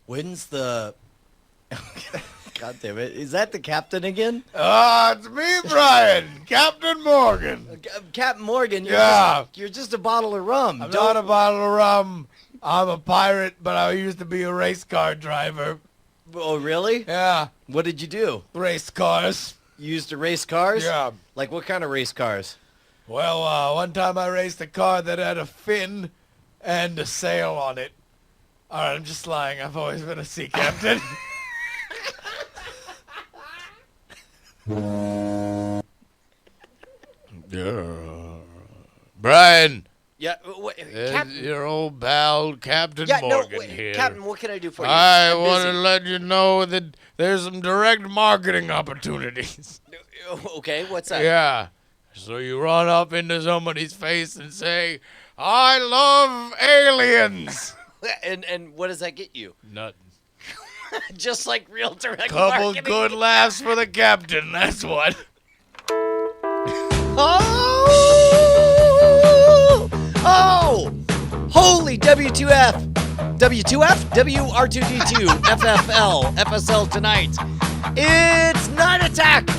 When's the? God damn it! Is that the captain again? It's me, Brian, Captain Morgan. Captain Morgan. Yeah. You're just a bottle of rum. I'm not a bottle of rum. I'm a pirate, but I used to be a race car driver. Oh, really? Yeah, What did you do? race cars. You used to race cars? Yeah. Like what kind of race cars? Well, one time I raced a car that had a fin and a sail on it. All right, I'm just lying. I've always been a sea captain. Brian, Yeah. Captain. your old pal Captain Morgan here. Captain. What can I do for you? I I'm want to busy. let you know that there's some direct marketing opportunities. Okay. What's that? Yeah. So you run up into somebody's face and say, I love aliens. And what does that get you? Nothing. Just like real direct Couple marketing. good laughs for the captain, that's what. Oh! Holy W2F! W2F? WR2D2, FFL, FSL tonight. It's Night Attack!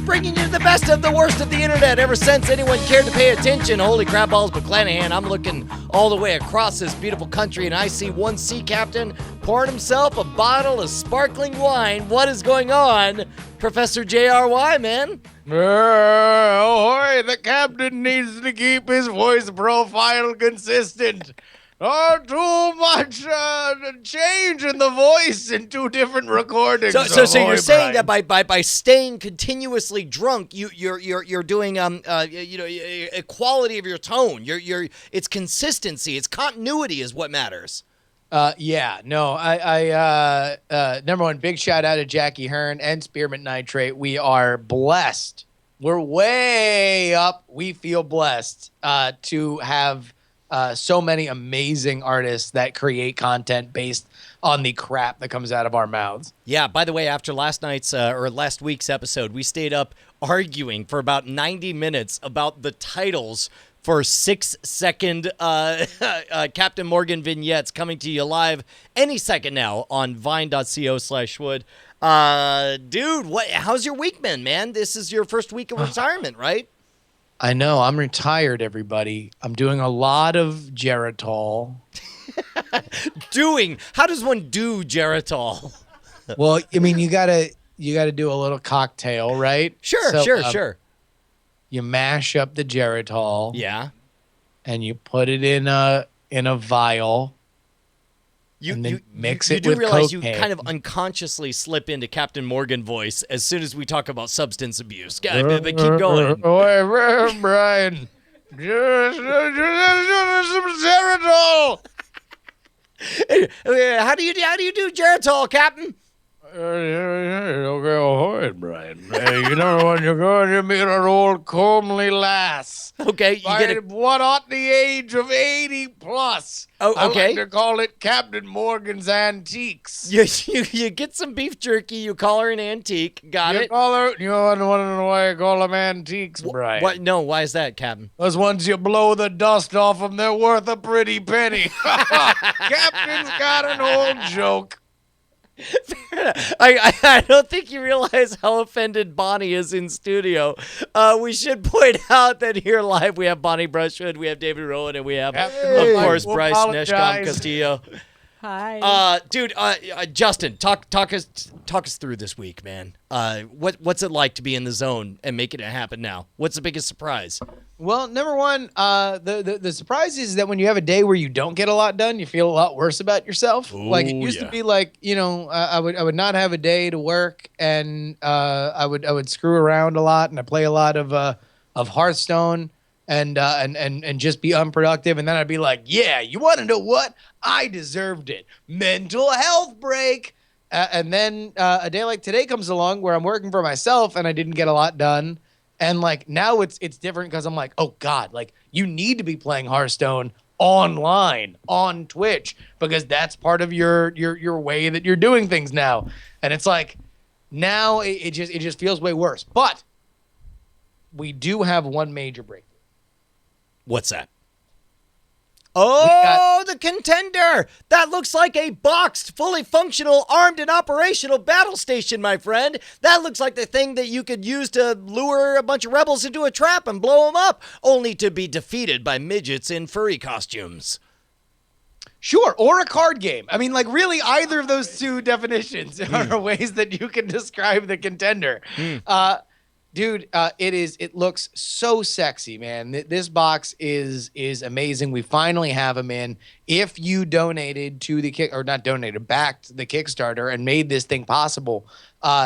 Bringing you the best of the worst of the internet ever since anyone cared to pay attention. Holy crap balls, McClanahan. I'm looking all the way across this beautiful country and I see one sea captain pouring himself a bottle of sparkling wine. What is going on? Professor JRY, man. Ahoy, the captain needs to keep his voice profile consistent. Too much change in the voice in two different recordings. So you're Ahoy, saying Brian. that by staying continuously drunk, you're doing a quality of your tone. It's consistency, it's continuity is what matters. Yeah, no, I number one, big shout out to Jackie Hearn and Spearmint Nitrate. We are blessed. We're way up. We feel blessed to have so many amazing artists that create content based on the crap that comes out of our mouths. Yeah, by the way, after last week's episode, we stayed up arguing for about 90 minutes about the titles for 6-second Captain Morgan vignettes coming to you live any second now on vine.co/wood. Dude, how's your week been, man? This is your first week of retirement, right? I know, I'm retired, everybody. I'm doing a lot of Geritol. How does one do Geritol? Well, I mean, you gotta do a little cocktail, right? Sure. You mash up the Geritol. Yeah. And you put it in a vial. And then mix it You do with realize cocaine. you kind of unconsciously slip into Captain Morgan voice as soon as we talk about substance abuse. God, but keep going. Brian. Just some Geritol. How do you do Geritol, Captain? Okay, ahoy, Brian. You know when you go and you meet an old comely lass. Okay, you get it. What at the age of 80 plus. Oh, okay. I like to call it Captain Morgan's Antiques. You get some beef jerky. You call her an antique. Got it. You want to know why I call them antiques, Brian? What? No, why is that, Captain? Because once you blow the dust off them, they're worth a pretty penny. Captain's got an old joke. I don't think you realize how offended Bonnie is in studio. We should point out that here live we have Bonnie Brushwood, we have David Rowan, and we have, of course, Bryce Neshcom Castillo. Hi. Dude, Justin, talk us through this week, man. What's it like to be in the zone and making it happen now? What's the biggest surprise? Well, number one, the surprise is that when you have a day where you don't get a lot done, you feel a lot worse about yourself. Like it used to be like, I would not have a day to work and I would screw around a lot and I play a lot of Hearthstone and just be unproductive. And then I'd be like, yeah, you want to know what? I deserved it. Mental health break. And then a day like today comes along where I'm working for myself and I didn't get a lot done. And like now it's different because I'm like, oh God, like you need to be playing Hearthstone online on Twitch because that's part of your way that you're doing things now. And it's like now it just feels way worse. But we do have one major breakthrough. What's that? Oh, the Contender! That looks like a boxed, fully functional, armed, and operational battle station, my friend. That looks like the thing that you could use to lure a bunch of rebels into a trap and blow them up, only to be defeated by midgets in furry costumes. Sure, or a card game. I mean, like, really, either of those two definitions are ways that you can describe the Contender. Dude, it looks so sexy, man. This box is amazing. We finally have them in. If you donated to the backed the Kickstarter and made this thing possible,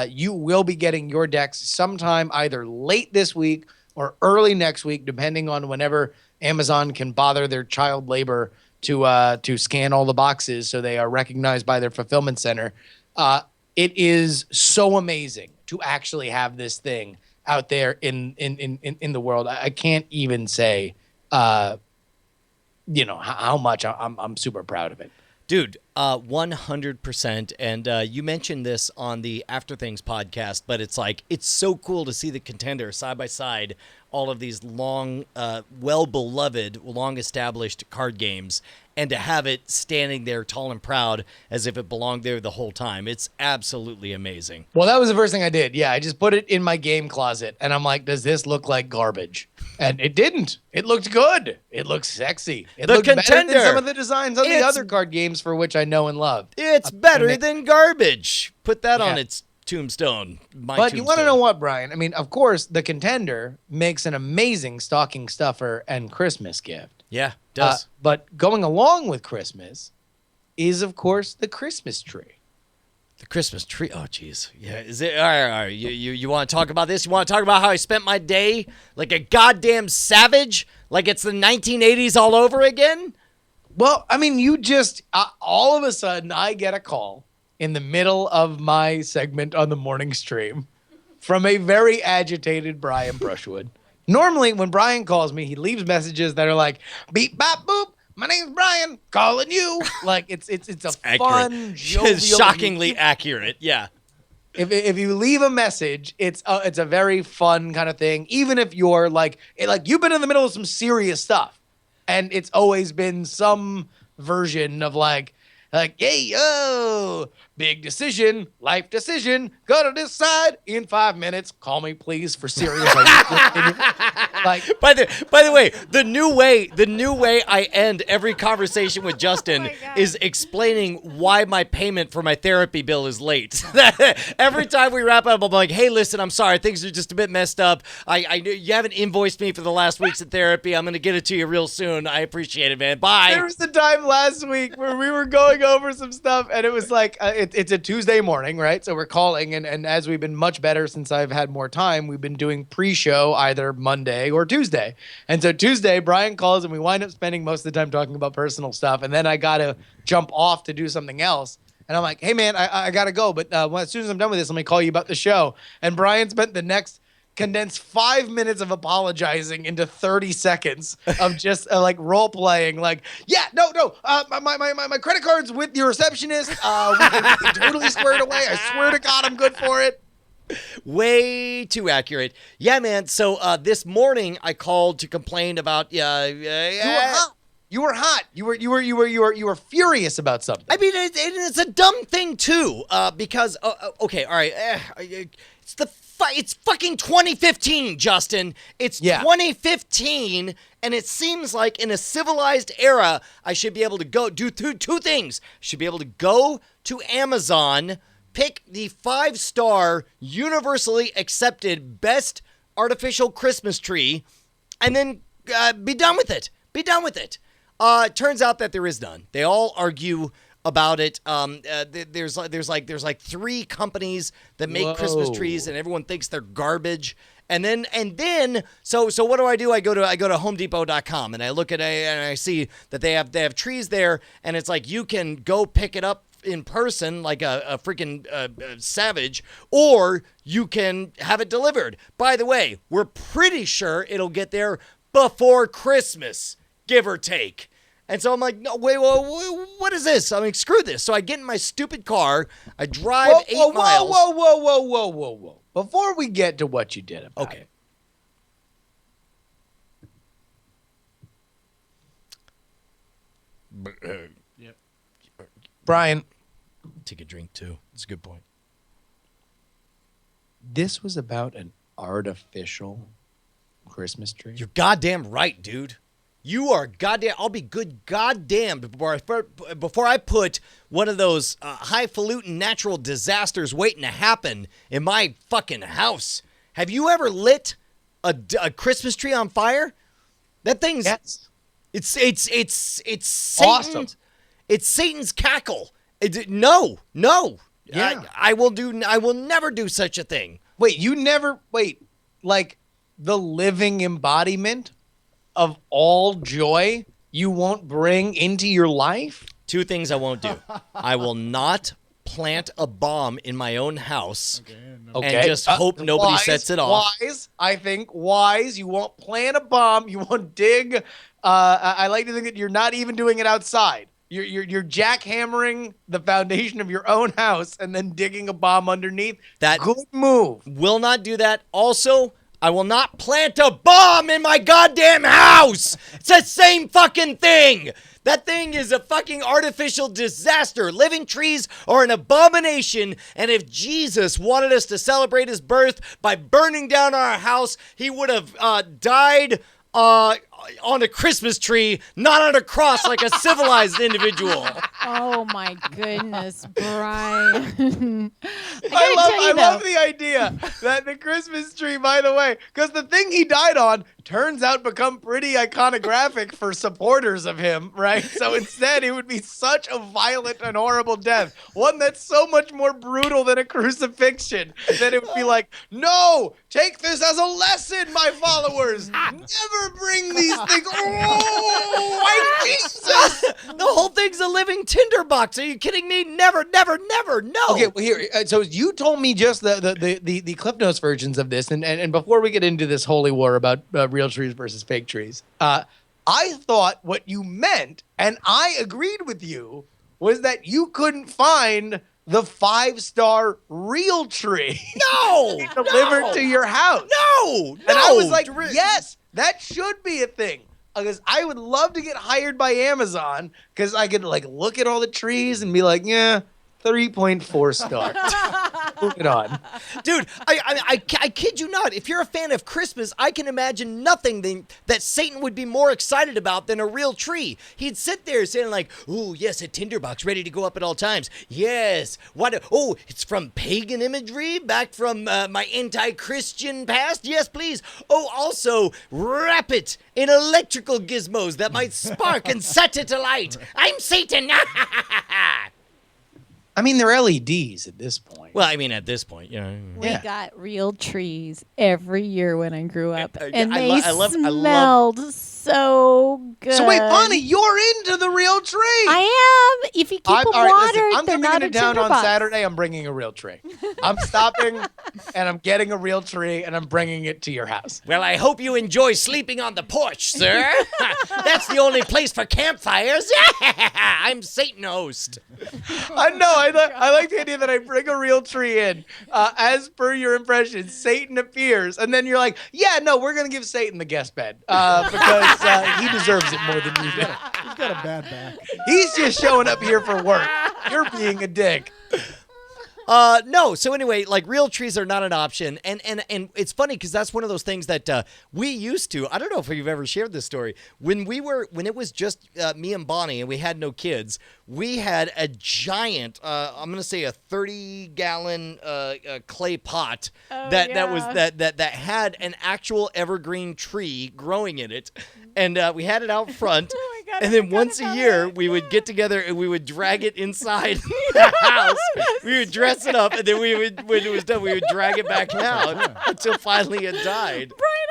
you will be getting your decks sometime either late this week or early next week, depending on whenever Amazon can bother their child labor to scan all the boxes so they are recognized by their fulfillment center. It is so amazing to actually have this thing out there in the world. I can't even say, how much I'm super proud of it. Dude, 100%. And you mentioned this on the After Things podcast, but it's so cool to see the Contender side by side, all of these long, well-beloved, long-established card games, and to have it standing there tall and proud as if it belonged there the whole time. It's absolutely amazing. Well, that was the first thing I did. Yeah, I just put it in my game closet, and I'm like, does this look like garbage? And it didn't. It looked good. It looked sexy. It looked better than some of the designs on the other card games for which I know and love. It's better than garbage. Put that on its tombstone. But you want to know what, Brian? I mean, of course, the Contender makes an amazing stocking stuffer and Christmas gift. Yeah, it does. But going along with Christmas is, of course, the Christmas tree. The Christmas tree. Oh, jeez. Yeah. Is it all right? All right. You want to talk about this? You want to talk about how I spent my day like a goddamn savage, like it's the 1980s all over again? Well, I mean, you just all of a sudden I get a call in the middle of my segment on the morning stream from a very agitated Brian Brushwood. Normally, when Brian calls me, he leaves messages that are like, beep, bop, boop. My name's Brian, calling you. Like, it's fun, jovial. Shockingly accurate, yeah. If you leave a message, it's a very fun kind of thing. Even if you're like you've been in the middle of some serious stuff, and it's always been some version of like, hey, yo, big decision, life decision, gotta decide in 5 minutes. Call me, please, for serious. Like, by the way, the new way I end every conversation with Justin is explaining why my payment for my therapy bill is late. Every time we wrap up, I'm like, hey, listen, I'm sorry, things are just a bit messed up. I you haven't invoiced me for the last weeks of therapy. I'm gonna get it to you real soon. I appreciate it, man. Bye. There was the time last week where we were going over some stuff, and it was like it's a Tuesday morning, right? So we're calling, and as we've been much better since I've had more time, we've been doing pre-show either Monday or Tuesday. And so Tuesday, Brian calls, and we wind up spending most of the time talking about personal stuff, and then I gotta jump off to do something else. And I'm like, hey, man, I gotta go, but as soon as I'm done with this, let me call you about the show. And Brian spent the next condensed 5 minutes of apologizing into 30 seconds of just like role playing. Like, yeah, no, my credit card's with your receptionist. We totally squared away. I swear to God, I'm good for it. Way too accurate. Yeah, man. So this morning I called to complain about. You were hot. You were furious about something. I mean, it's a dumb thing too. Because okay, all right. It's fucking 2015, Justin. It's 2015, and it seems like in a civilized era, I should be able to go do two things. I should be able to go to Amazon, pick the 5-star, universally accepted best artificial Christmas tree, and then be done with it. It turns out that there is none. They all argue about it. There's like 3 companies that make Christmas trees, and everyone thinks they're garbage. And then so what do? I go to HomeDepot.com, and I look at it and I see that they have trees there, and it's like you can go pick it up in person like a freaking savage, or you can have it delivered. By the way, we're pretty sure it'll get there before Christmas, give or take. And so I'm like, no, wait, what is this? I'm like, screw this. So I get in my stupid car. I drive 8 miles. Whoa. Before we get to what you did about it. Brian, Take a drink too. It's a good point. this was about an artificial Christmas tree. You're goddamn right, dude. You are goddamn. I'll be good goddamned before I put one of those highfalutin natural disasters waiting to happen in my fucking house. Have you ever lit a Christmas tree on fire? That thing's Yes. it's Satan. Awesome. It's Satan's cackle. No. Yeah. I will never do such a thing. Wait, like the living embodiment of all joy you won't bring into your life? Two things I won't do. I will not plant a bomb in my own house and just hope nobody sets it off. Wise, I think, wise. You won't plant a bomb. You won't dig. I like to think that you're not even doing it outside. You're jackhammering the foundation of your own house and then digging a bomb underneath. That good move. Will not do that. Also, I will not plant a bomb in my goddamn house. It's the same fucking thing. That thing is a fucking artificial disaster. Living trees are an abomination. And if Jesus wanted us to celebrate his birth by burning down our house, he would have died on a Christmas tree, not on a cross like a civilized individual. Oh my goodness, Brian. I love the idea that the Christmas tree, by the way, because the thing he died on turns out become pretty iconographic for supporters of him, right? So instead, it would be such a violent and horrible death, one that's so much more brutal than a crucifixion, that it would be like, no, take this as a lesson, my followers. Never bring these things. Oh, my Jesus. The whole thing's a living tinderbox. Are you kidding me? Never, no. Okay, well here. So you told me just the Cliff Notes versions of this, and before we get into this holy war about real trees versus fake trees, I thought what you meant, and I agreed with you, was that you couldn't find the 5-star real tree. No, delivered to your house. No. And I was like, yes, that should be a thing. Because I would love to get hired by Amazon because I could like look at all the trees and be like, yeah, 3.4 stars. Moving on. Dude, I kid you not. If you're a fan of Christmas, I can imagine nothing that Satan would be more excited about than a real tree. He'd sit there saying like, "Ooh, yes, a tinderbox ready to go up at all times. Yes. Oh, it's from pagan imagery back from my anti-Christian past. Yes, please. Oh, also wrap it in electrical gizmos that might spark and set it alight. I'm Satan." I mean, they're LEDs at this point. Well, I mean, at this point, you know. We got real trees every year when I grew up, and I they love- smelled so good. So wait, Bonnie, you're into the real tree. I am. If you keep them all right, watered, listen, I'm they're coming not into a town on tinderbox. Saturday. I'm bringing a real tree. I'm stopping, and I'm getting a real tree, and I'm bringing it to your house. Well, I hope you enjoy sleeping on the porch, sir. That's the only place for campfires. I'm Satan host. I know. I like the idea that I bring a real tree in. As per your impression, Satan appears, and then you're like, "Yeah, no, we're gonna give Satan the guest bed because he deserves it more than you do. He's got a bad back. He's just showing up here for work. You're being a dick." No. So anyway, like real trees are not an option, and it's funny because that's one of those things that we used to. I don't know if you've ever shared this story. When it was just me and Bonnie, and we had no kids, we had a giant. I'm gonna say a 30-gallon clay pot that had an actual evergreen tree growing in it, and we had it out front. Oh my God, and I then forgot once a about year, it. we would get together and we would drag it inside the house. We would dress it up, and then we would, when it was done, we would drag it back out until finally it died. Brian,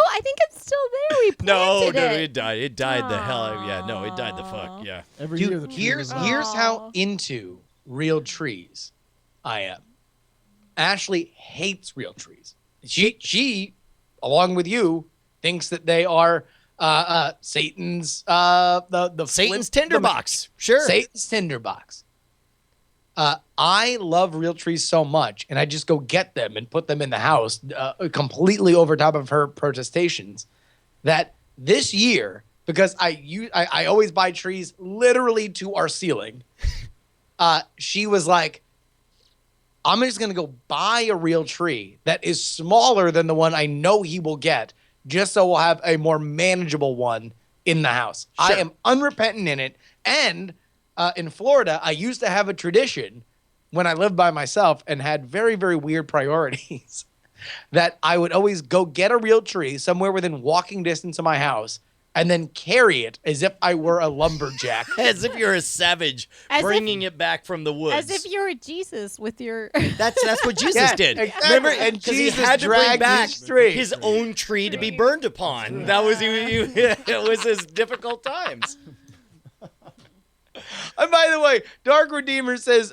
I think it's still there. We No, planted it. it died. It died the hell out. Yeah, no, it died the fuck. Yeah. Every year Dude, the tree here's goes up. here's how into real trees I am. Ashley hates real trees. She, along with you, thinks that they are Satan's the Satan's flip- tinderbox. Sure. Satan's tinderbox. I love real trees so much, and I just go get them and put them in the house, completely over top of her protestations, that this year because I always buy trees literally to our ceiling. She was like, I'm just going to go buy a real tree that is smaller than the one I know he will get, just so we'll have a more manageable one in the house. Sure. I am unrepentant in it. And in Florida, I used to have a tradition when I lived by myself and had very, very weird priorities that I would always go get a real tree somewhere within walking distance of my house and then carry it as if I were a lumberjack. As if you're a savage bringing it back from the woods. As if you were Jesus with your. That's what Jesus Yeah, did. exactly. Remember, And 'cause he Jesus had to bring dragged back his tree. his own tree to be burned upon. That was it was his difficult times. And by the way, Dark Redeemer says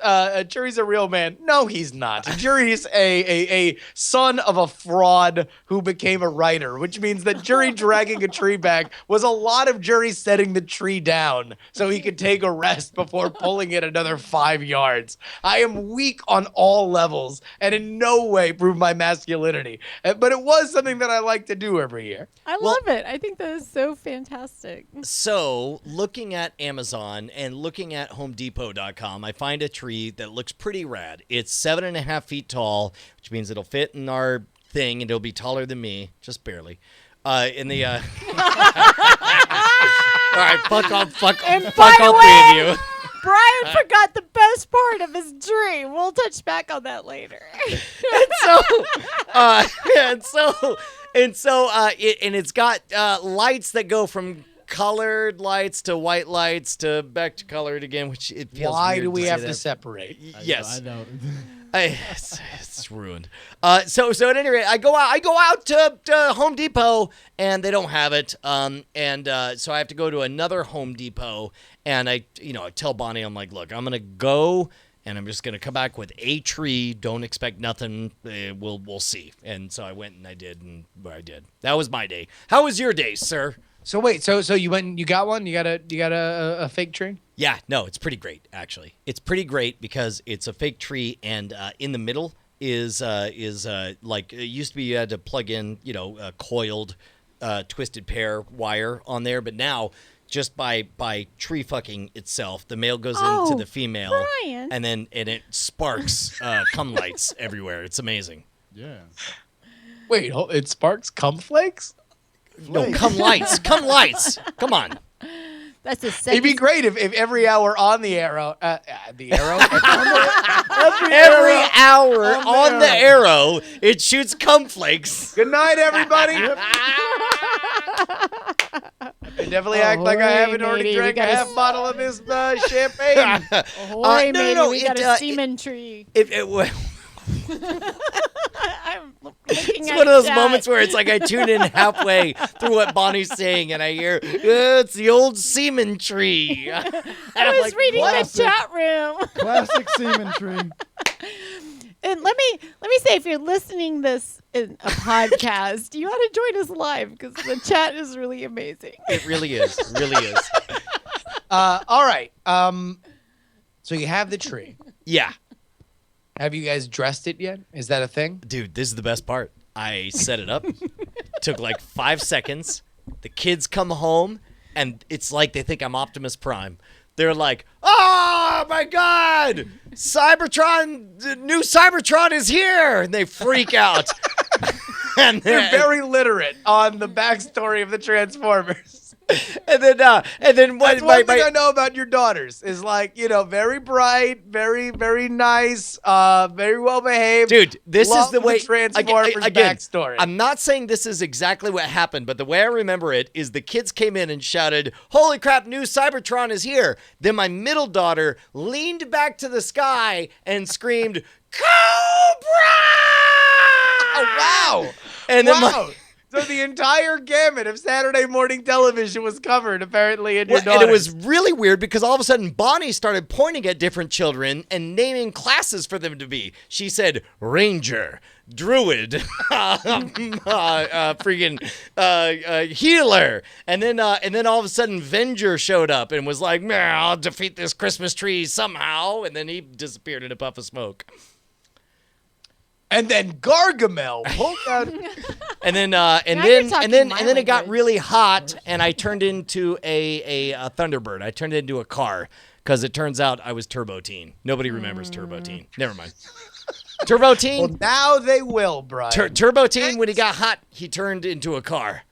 Jury's a real man. No, he's not. Jury's a son of a fraud who became a writer, which means that Jury dragging a tree back was a lot of Jury setting the tree down so he could take a rest before pulling it another 5 yards. I am weak on all levels and in no way prove my masculinity. But it was something that I like to do every year. I love it. I think that is so fantastic. So, looking at Amazon and looking at HomeDepot.com, I find a tree that looks pretty rad. It's 7.5 feet tall, which means it'll fit in our thing, and it'll be taller than me, just barely. In the all right, fuck all by three the of you. Brian forgot the best part of his dream. We'll touch back on that later. It's got lights that go from colored lights to white lights to back to colored again, which it feels Why weird do we say have that. to separate? Yes. I know. It's ruined. So at any rate, I go out to Home Depot and they don't have it. So I have to go to another Home Depot and I tell Bonnie, I'm like, look, I'm gonna go and I'm just gonna come back with a tree. Don't expect nothing. We'll see. And so I went and I did, and I did. That was my day. How was your day, sir? So wait, so you went and you got one? You got a fake tree? Yeah, no, it's pretty great, actually. It's pretty great because it's a fake tree, and in the middle is like, it used to be you had to plug in, a coiled twisted pair wire on there, but now just by tree fucking itself, the male goes into the female, Brian. and it sparks cum lights everywhere. It's amazing. Yeah. Wait, it sparks cum flakes? No, cum lights. Cum lights. Come on. That's the It'd second. be great if every hour on the arrow, Every hour on the arrow, it shoots cum flakes. Good night, everybody. I definitely act like I haven't already matey, drank we a gotta half bottle of this champagne. Ahoy, matey, no, we got it, a semen tree. I'm looking It's at one of those chat. moments where it's like I tune in halfway through what Bonnie's saying and I hear, it's the old semen tree. I was reading the classic. chat room. Classic semen tree. And let me say, if you're listening this in a podcast, you ought to join us live because the chat is really amazing. It really is. It really is. All right. So you have the tree. Yeah. Have you guys dressed it yet? Is that a thing? Dude, this is the best part. I set it up. Took like 5 seconds. The kids come home, and it's like they think I'm Optimus Prime. They're like, oh, my God! Cybertron, new Cybertron is here! And they freak out. And They're very literate on the backstory of the Transformers. And then That's one thing I know about your daughters is like, very bright, very, very nice, very well behaved. Dude, this is Love the way. Transformers again, backstory. I'm not saying this is exactly what happened, but the way I remember it is the kids came in and shouted, "Holy crap, new Cybertron is here!" Then my middle daughter leaned back to the sky and screamed, "Cobra!" Oh, wow. And then wow. So the entire gamut of Saturday morning television was covered, apparently, in your and daughters. it was really weird because all of a sudden Bonnie started pointing at different children and naming classes for them to be. She said Ranger, Druid, freaking Healer, and then all of a sudden Venger showed up and was like, "Man, I'll defeat this Christmas tree somehow," and then he disappeared in a puff of smoke. And then Gargamel pulled out. And then it got really hot, and I turned into a Thunderbird. I turned into a car because it turns out I was Turbo Teen. Nobody remembers Turbo Teen. Never mind. Turbo Teen. Well, now they will, Brian. Turbo Teen, when he got hot, he turned into a car.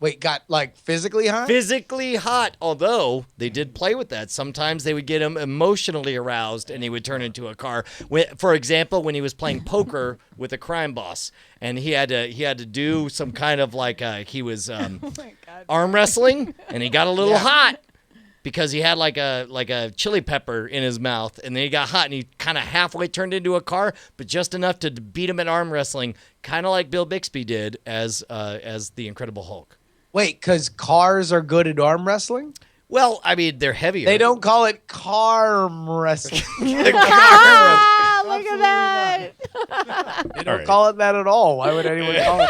Wait, got like physically hot? Physically hot, although they did play with that. Sometimes they would get him emotionally aroused and he would turn into a car. For example, when he was playing poker with a crime boss and he had to do some kind of like he was arm wrestling and he got a little hot because he had like a chili pepper in his mouth, and then he got hot and he kind of halfway turned into a car, but just enough to beat him at arm wrestling, kind of like Bill Bixby did as the Incredible Hulk. Wait, because cars are good at arm wrestling? Well, I mean, they're heavier. They don't call it car wrestling. Ah, look at that. They don't call it that at all. Why would anyone call it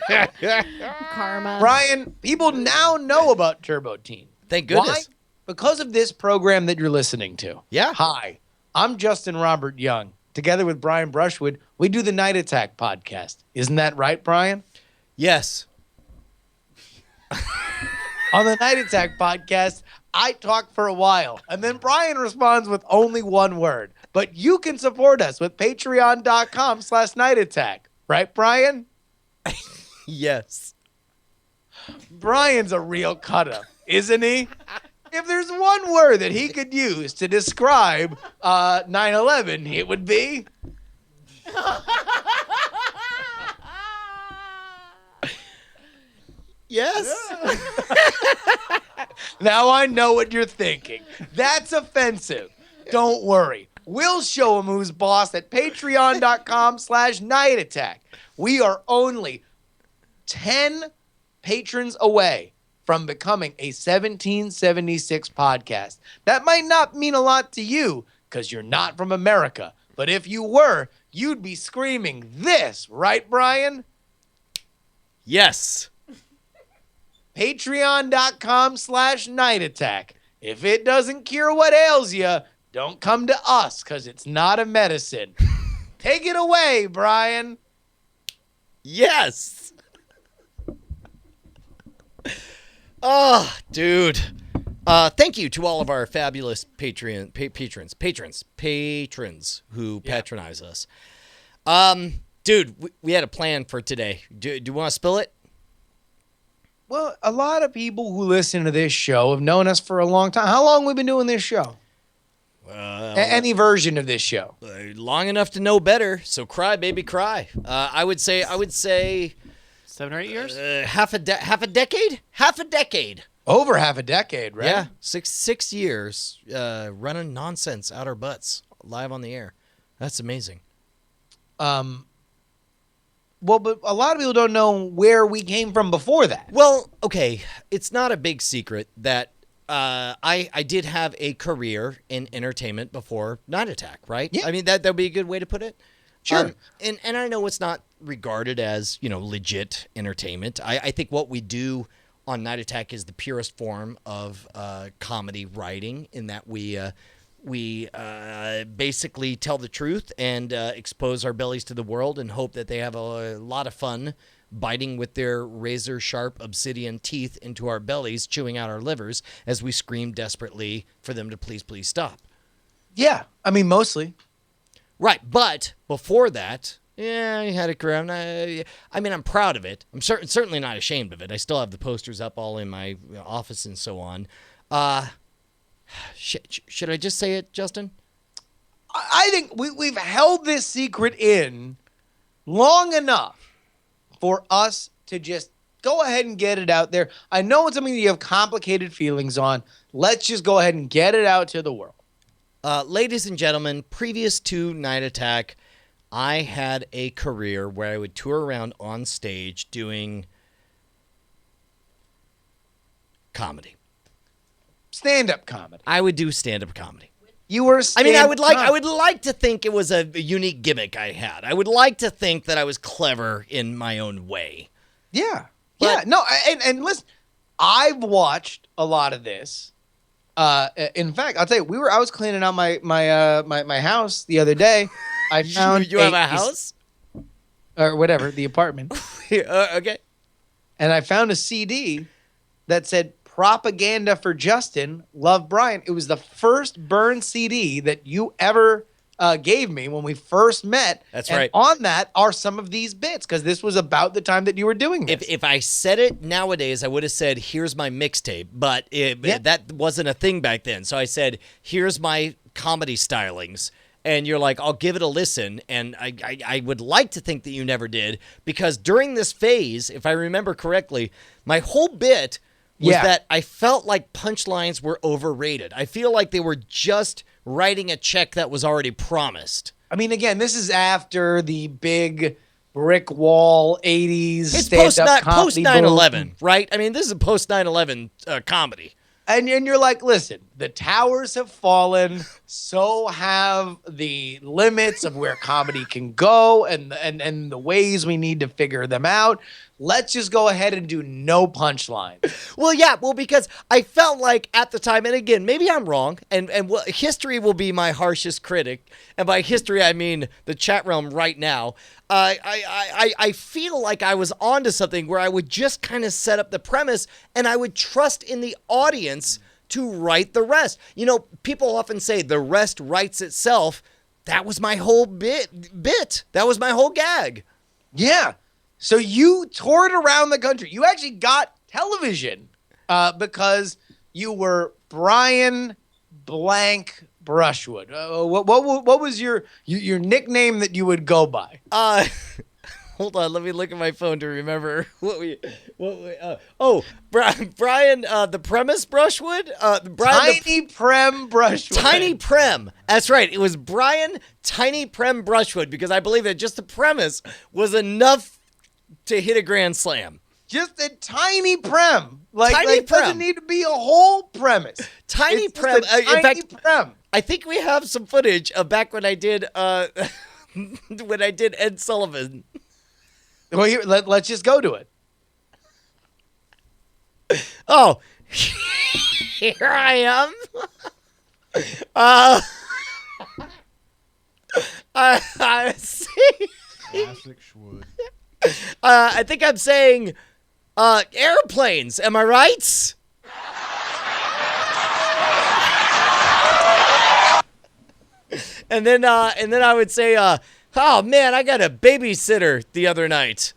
that? Karma. Brian, people now know about Turbo Teen. Thank goodness. Why? Because of this program that you're listening to. Yeah. Hi, I'm Justin Robert Young. Together with Brian Brushwood, we do the Night Attack podcast. Isn't that right, Brian? Yes. On the Night Attack podcast, I talk for a while, and then Brian responds with only one word. But you can support us with patreon.com/nightattack. Right, Brian? Yes. Brian's a real cut-up, isn't he? If there's one word that he could use to describe 9/11, it would be... Yes. Now I know what you're thinking. That's offensive. Don't worry. We'll show him who's boss at patreon.com/nightattack. We are only 10 patrons away from becoming a 1776 podcast. That might not mean a lot to you because you're not from America. But if you were, you'd be screaming this, right, Brian? Yes. Patreon.com/nightattack. If it doesn't cure what ails you, don't come to us because it's not a medicine. Take it away, Brian. Yes. Oh, dude. Thank you to all of our fabulous patrons who patronize us. Dude, we had a plan for today. Do you want to spill it? Well, a lot of people who listen to this show have known us for a long time. How long have we been doing this show? Any version of this show? Long enough to know better. So cry, baby, cry. I would say 7 or 8 years? half a decade. Half a decade. Over half a decade, right? Yeah, six years running nonsense out our butts live on the air. That's amazing. Well, but a lot of people don't know where we came from before that. Well, okay, it's not a big secret that I did have a career in entertainment before Night Attack, right? Yeah. I mean, that would be a good way to put it. Sure. And I know it's not regarded as, legit entertainment. I think what we do on Night Attack is the purest form of comedy writing, in that we basically tell the truth and expose our bellies to the world and hope that they have a lot of fun biting with their razor-sharp obsidian teeth into our bellies, chewing out our livers as we scream desperately for them to please stop. Yeah, I mean, mostly. Right, but before that, yeah, I had a career. I'm proud of it. I'm certainly not ashamed of it. I still have the posters up all in my office and so on. Should I just say it, Justin? I think we've held this secret in long enough for us to just go ahead and get it out there. I know it's something that you have complicated feelings on. Let's just go ahead and get it out to the world. Ladies and gentlemen, previous to Night Attack, I had a career where I would tour around on stage doing comedy. Stand-up comedy. I would do stand-up comedy. You were. I would like to think it was a unique gimmick I had. I would like to think that I was clever in my own way. Yeah. But- Yeah. No. And listen, I've watched a lot of this. In fact, I'll tell you, I was cleaning out my house the other day. I found you have a house? or whatever, the apartment. Okay. And I found a CD that said "Propaganda for Justin, Love Brian." It was the first Burn CD that you ever gave me when we first met. That's and right. On that are some of these bits because this was about the time that you were doing this. If I said it nowadays, I would have said, "Here's my mixtape," but that wasn't a thing back then. So I said, "Here's my comedy stylings." And you're like, I'll give it a listen. And I would like to think that you never did, because during this phase, if I remember correctly, my whole bit was that I felt like Punchlines were overrated. I feel like they were just writing a check that was already promised. I mean, again, this is after the big brick wall 80s It's stand-up post comedy 9/11, boom. right? I mean, this is a post 9/11 comedy. And you're like, listen, the towers have fallen, so have the limits of where comedy can go and the ways we need to figure them out. Let's just go ahead and do no punchlines. Well, because I felt like at the time, and again, maybe I'm wrong, and history will be my harshest critic, and by history I mean the chat realm right now. I feel like I was onto something where I would just kind of set up the premise, and I would trust in the audience to write the rest. You know, people often say the rest writes itself. That was my whole bit. That was my whole gag. Yeah. So you toured around the country. You actually got television because you were Brian Blank Brushwood. What was your nickname that you would go by? Hold on, let me look at my phone to remember Brian, the premise Brushwood? Tiny Prem Brushwood. Tiny Prem. That's right. It was Brian Tiny Prem Brushwood, because I believe that just the premise was enough to hit a grand slam. Just a tiny prem. Tiny prem. Doesn't need to be a whole premise. Tiny It's prem. just a In tiny fact, prem. I think we have some footage of back when I did when I did Ed Sullivan. Well, here, let's just go to it. Oh, here I am. I see. Classic Schwood. I think I'm saying airplanes. Am I right? And then I would say, oh man, I got a babysitter the other night.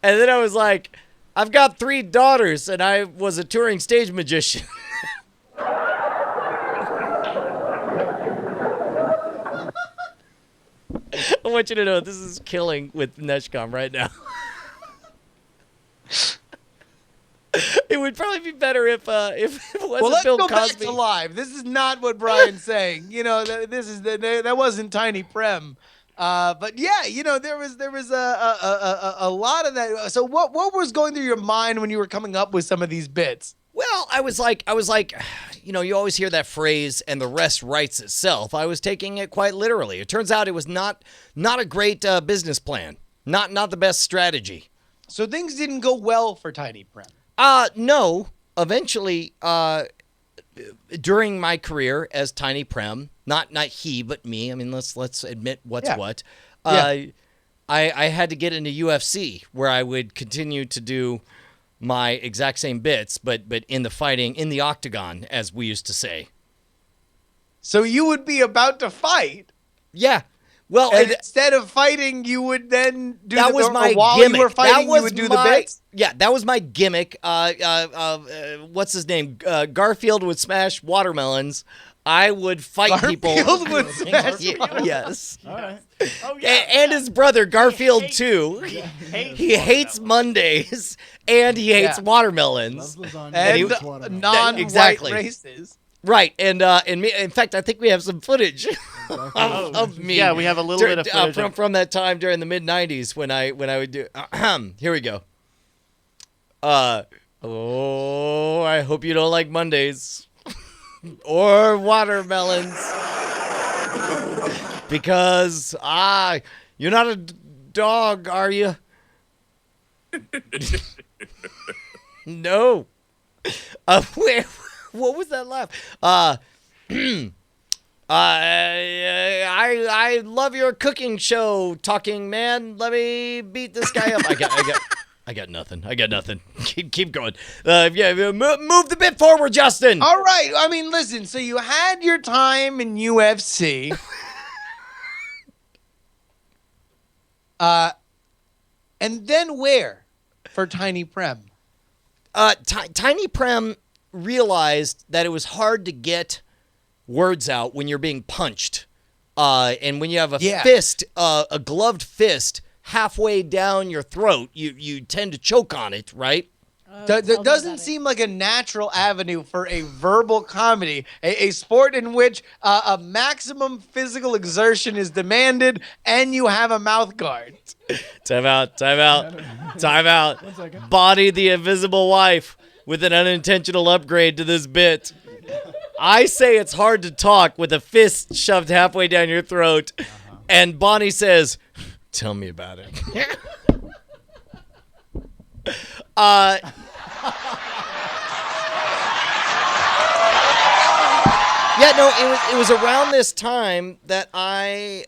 And then I was like, I've got 3 daughters, and I was a touring stage magician. I want you to know this is killing with Neshcom right now. It would probably be better if it wasn't Let's Bill go Cosby. back to live. This is not what Brian's saying. You know, that wasn't Tiny Prem. But yeah, you know, there was a lot of that. So what was going through your mind when you were coming up with some of these bits? Well, I was like, you know, you always hear that phrase, and the rest writes itself. I was taking it quite literally. It turns out it was not a great business plan, not the best strategy. So things didn't go well for Tiny Prem. No. Eventually, during my career as Tiny Prem, not he, but me. I mean, let's admit what's what. I had to get into UFC, where I would continue to do my exact same bits, but in the fighting, in the octagon, as we used to say. So you would be about to fight. Yeah. Well, and instead of fighting, you would then do that was my while gimmick. You were fighting, you would do the bits? Yeah, that was my gimmick. What's his name? Garfield would smash watermelons. I would fight people. Garfield would smash Yes. All right. Oh, yeah. And his brother, Garfield, too. He hates Mondays, and he hates watermelons. And non-white Exactly. races. Right, and me, in fact, I think we have some footage of me. Yeah, we have a little bit of footage from that time during the mid-'90s when I would do. Here we go. Oh, I hope you don't like Mondays or watermelons, because you're not a dog, are you? No. What was that laugh? I love your cooking show, talking man. Let me beat this guy up. I got nothing. Keep going. Move the bit forward, Justin. All right. I mean, listen. So you had your time in UFC. And then where for Tiny Prem? Tiny Prem realized that it was hard to get words out when you're being punched. And when you have a fist, a gloved fist, halfway down your throat, you tend to choke on it, right? That doesn't seem like a natural avenue for a verbal comedy, a sport in which a maximum physical exertion is demanded and you have a mouth guard. Time out. Body the invisible wife with an unintentional upgrade to this bit. I say it's hard to talk with a fist shoved halfway down your throat, and Bonnie says, "Tell me about it." Yeah, no, it was around this time that I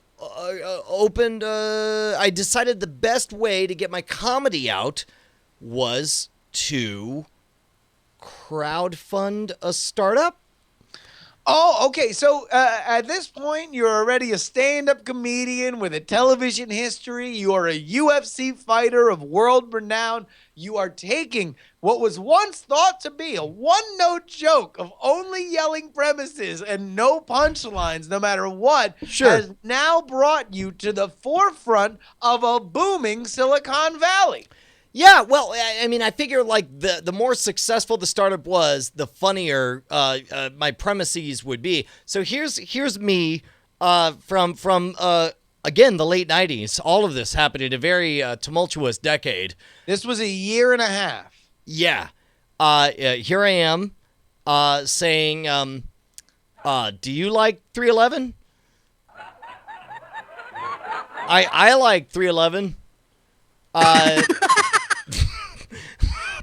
I decided the best way to get my comedy out was to crowdfund a startup. Oh, okay. So at this point, you're already a stand-up comedian with a television history. You are a UFC fighter of world renown. You are taking what was once thought to be a one-note joke of only yelling premises and no punchlines, no matter what, has now brought you to the forefront of a booming Silicon Valley. Yeah, well, I mean, I figure like the more successful the startup was, the funnier my premises would be. So here's me from again the late '90s. All of this happened in a very tumultuous decade. This was a year and a half. Yeah, here I am saying, "Do you like 311?" I like 311.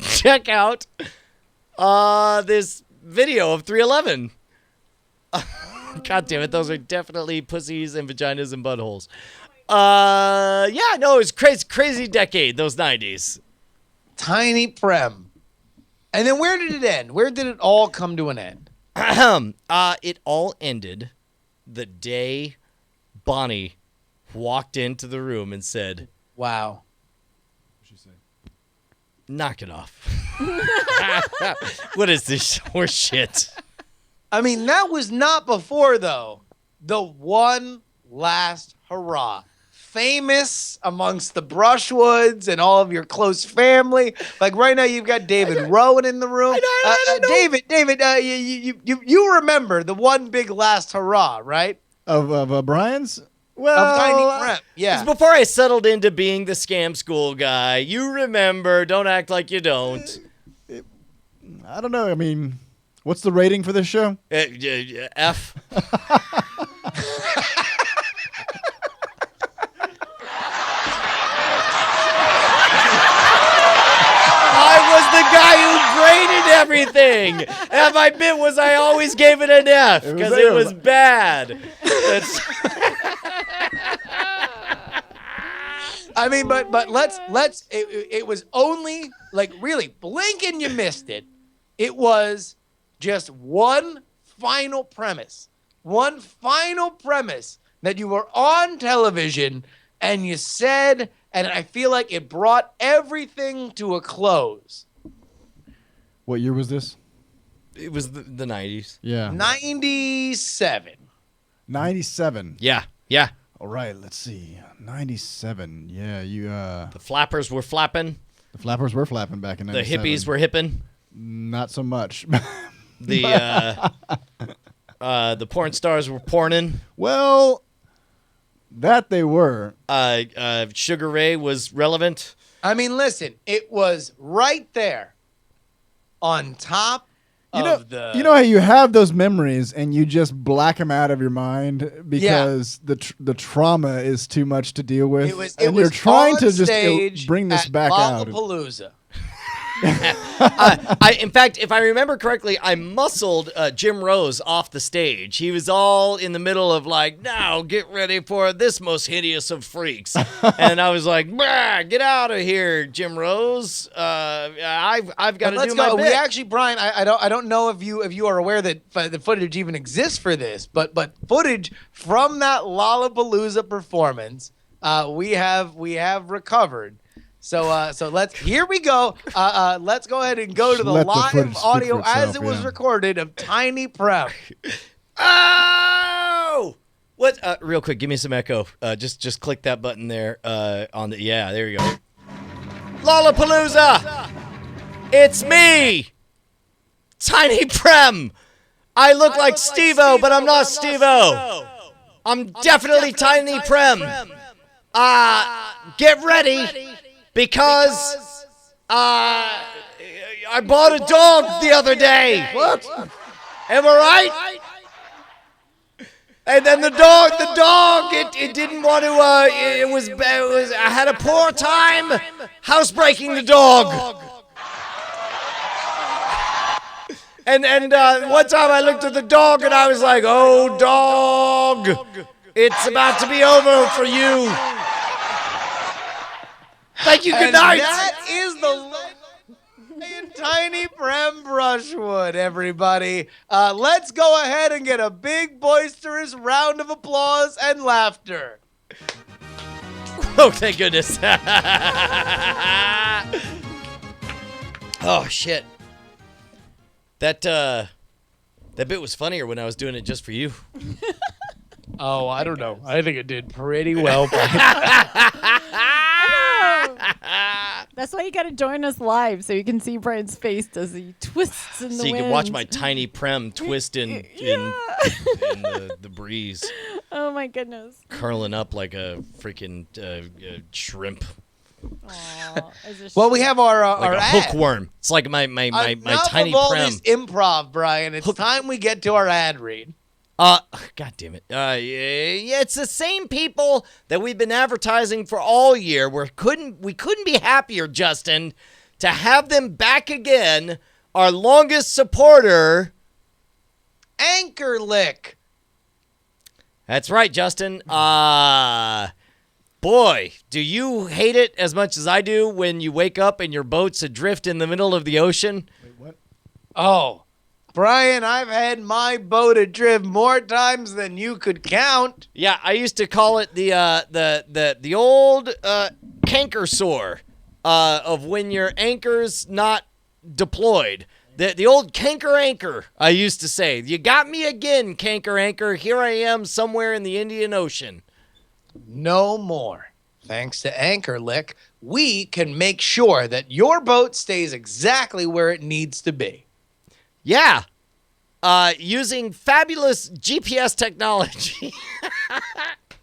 Check out this video of 311. God damn it, those are definitely pussies and vaginas and buttholes. Yeah, no, it was crazy decade, those 90s. Tiny Prem. And then where did it end? Where did it all come to an end? It all ended the day Bonnie walked into the room and said, "Wow." Knock it off. What is this horse shit? I mean, that was not before, though. The one last hurrah. Famous amongst the Brushwoods and all of your close family. Like right now, you've got David Rowan in the room. I know. David, you remember the one big last hurrah, right? Of Brian's? Well, of Tiny Prem. Yeah. It's before I settled into being the scam school guy. You remember. Don't act like you don't. I don't know. I mean, what's the rating for this show? F. I was the guy who graded everything. And my bit was I always gave it an F because it was bad. I mean, but let's it was only like really blink and you missed it. It was just one final premise that you were on television and you said, and I feel like it brought everything to a close. What year was this? It was the 90s. Yeah. 97. 97. Yeah. All right, let's see. 97. Yeah, you The flappers were flapping. the flappers were flapping back in 97. The hippies were hipping. Not so much. The porn stars were porning. Well, that they were. Sugar Ray was relevant. I mean, listen, it was right there on top of the... You know how you have those memories and you just black them out of your mind because the trauma is too much to deal with? It was you're trying to just stage bring this at back out. Lollapalooza. In fact, if I remember correctly, I muscled Jim Rose off the stage. He was all in the middle of like, now get ready for this most hideous of freaks. And I was like, get out of here, Jim Rose. I've got to do my bit. We actually, Brian, I don't know if you are aware that the footage even exists for this, but footage from that Lollapalooza performance, we have recovered. So here we go. Let's go ahead and go to the live audio as it was recorded of Tiny Prem. Oh! What? Real quick, give me some echo. Just click that button there. On the there you go. Lollapalooza! It's me, Tiny Prem. I look like Steve-O, but I'm not Steve-O. I'm definitely Tiny Prem. Get ready. Because I bought a dog the other day. What? Am I right? And then the dog, it didn't want to. It was. I had a poor time housebreaking the dog. And one time I looked at the dog and I was like, "Oh, dog, it's about to be over for you." Thank you. Good night. That is the Tiny Prem Brushwood, everybody. Let's go ahead and get a big boisterous round of applause and laughter. Oh, thank goodness. Oh shit. That bit was funnier when I was doing it just for you. Oh, I don't know. I think it did pretty well. That's why you got to join us live so you can see Brian's face as he twists in the wind. So you can watch my Tiny Prem twist in the breeze. Oh my goodness. Curling up like a freaking shrimp. Aww, well, we have our like a ad. hookworm. It's like my Tiny of all Prem. This improv, Brian. It's time we get to our ad read. God damn it. Yeah, it's the same people that we've been advertising for all year. We couldn't be happier, Justin, to have them back again. Our longest supporter, Anchor Lick. That's right, Justin. Boy, do you hate it as much as I do when you wake up and your boat's adrift in the middle of the ocean? Wait, what? Oh, Brian, I've had my boat adrift more times than you could count. Yeah, I used to call it the old canker sore of when your anchor's not deployed. The old canker anchor, I used to say. You got me again, canker anchor. Here I am somewhere in the Indian Ocean. No more. Thanks to Anchor Lick, we can make sure that your boat stays exactly where it needs to be. Yeah. Using fabulous GPS technology.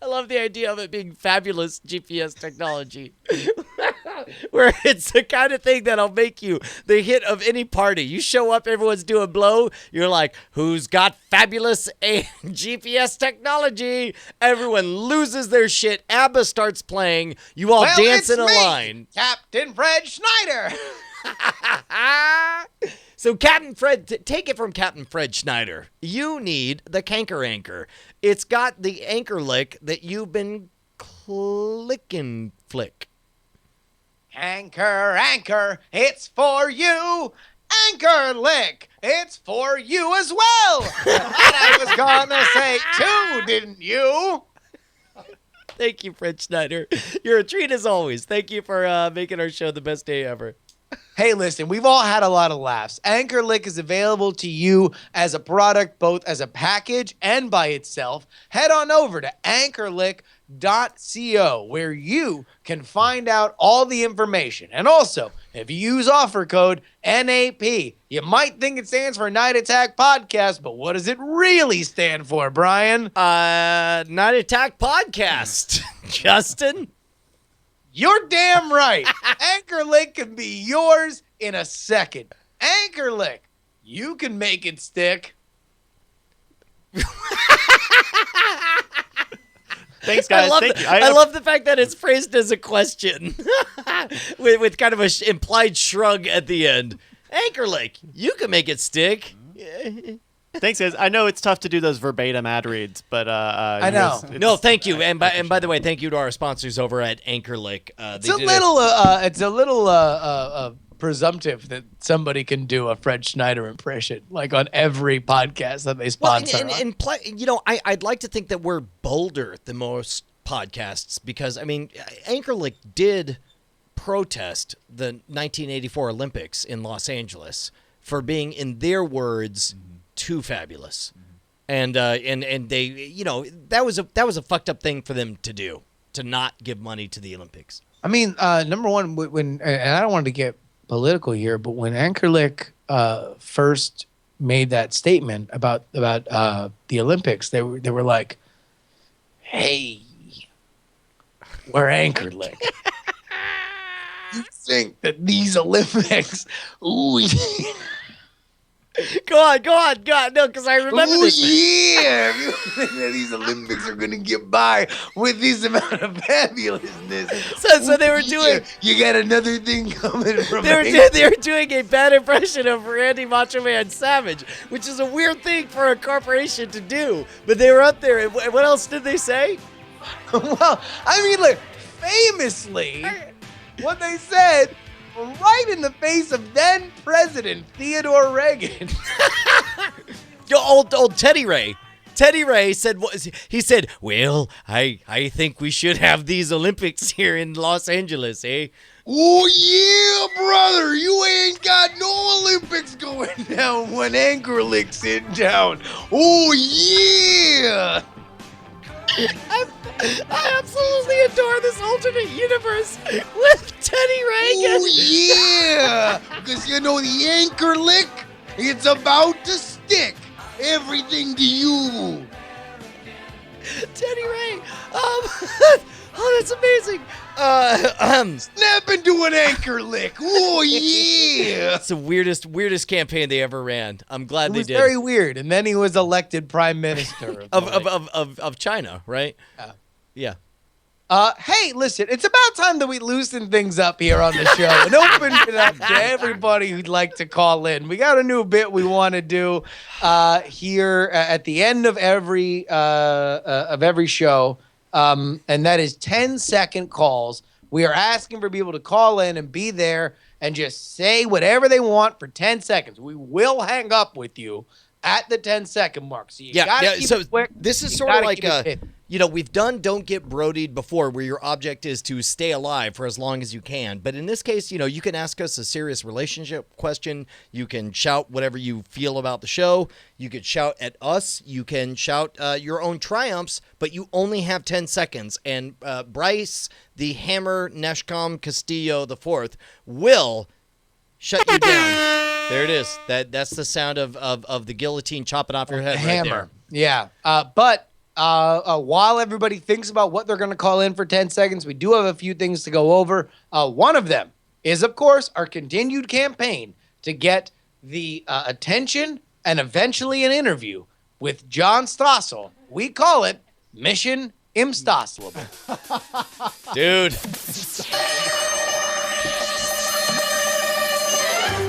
I love the idea of it being fabulous GPS technology. Where it's the kind of thing that'll make you the hit of any party. You show up, everyone's doing blow. You're like, who's got fabulous GPS technology? Everyone loses their shit. ABBA starts playing. You all dance in a line. Captain Fred Schneider. So Captain Fred, take it from Captain Fred Schneider. You need the canker anchor. It's got the anchor lick that you've been clicking flick. Anchor, anchor, it's for you. Anchor Lick, it's for you as well. That I was gonna say too, didn't you? Thank you, Fred Schneider. You're a treat as always. Thank you for making our show the best day ever. Hey, listen, we've all had a lot of laughs. Anchor Lick is available to you as a product, both as a package and by itself. Head on over to anchorlick.co, where you can find out all the information. And also, if you use offer code NAP, you might think it stands for Night Attack Podcast, but what does it really stand for, Brian? Night Attack Podcast, Justin. You're damn right. Anchor Lick can be yours in a second. Anchor Lick, you can make it stick. Thanks, guys. Thank you. I love the fact that it's phrased as a question with kind of a implied shrug at the end. Anchor Lake, you can make it stick. Thanks, guys. I know it's tough to do those verbatim ad reads, but I know. No, thank you. And by the way, thank you to our sponsors over at Anchor Lake. It's a little presumptive that somebody can do a Fred Schneider impression, like on every podcast that they sponsor. I'd like to think that we're bolder than most podcasts because, I mean, Anchor Lake did protest the 1984 Olympics in Los Angeles for being, in their words, too fabulous. And they, that was a fucked up thing for them to do, to not give money to the Olympics. I mean, number one, when and I don't want to get political here, but when Anchor Lake first made that statement about the Olympics, they were like, "Hey, we're Anchor Lake. You think that these Olympics?" Ooh, Go on. No, because I remember this. Yeah, you think that these Olympics are gonna get by with this amount of fabulousness. So they were doing. You got another thing coming from. They were doing a bad impression of Randy Macho Man Savage, which is a weird thing for a corporation to do. But they were up there, and what else did they say? Well, I mean, look, famously, what they said. Right in the face of then President Theodore Reagan. old Teddy Ray. Teddy Ray said, he said, well, I think we should have these Olympics here in Los Angeles, eh? Oh, yeah, brother. You ain't got no Olympics going down when Anchor Lake's in town. Oh, yeah. I absolutely adore this alternate universe with Teddy Reagan. Oh, yeah. Because, the Anchor Lake, it's about to stick everything to you. Teddy Ray. Oh, that's amazing. Snap into an Anchor Lick. Oh, yeah. That's the weirdest campaign they ever ran. I'm glad they did. It was very weird. And then he was elected prime minister of China, right? Yeah. Hey, listen, it's about time that we loosen things up here on the show and open it up to everybody who'd like to call in. We got a new bit we want to do here at the end of every show. And that is 10-second calls. We are asking for people to call in and be there and just say whatever they want for 10 seconds. We will hang up with you at the 10-second mark. So you gotta keep it quick. This is sort of like we've done Don't Get Brodied before, where your object is to stay alive for as long as you can. But in this case, you can ask us a serious relationship question. You can shout whatever you feel about the show. You could shout at us. You can shout your own triumphs, but you only have 10 seconds. And Bryce, the Hammer Neshcom Castillo IV, will shut you down. There it is. That's the sound of the guillotine chopping off your head. The right hammer. there. Yeah. But while everybody thinks about what they're going to call in for 10 seconds, we do have a few things to go over. One of them is, of course, our continued campaign to get the attention and eventually an interview with John Stossel. We call it Mission Imstossel. Dude.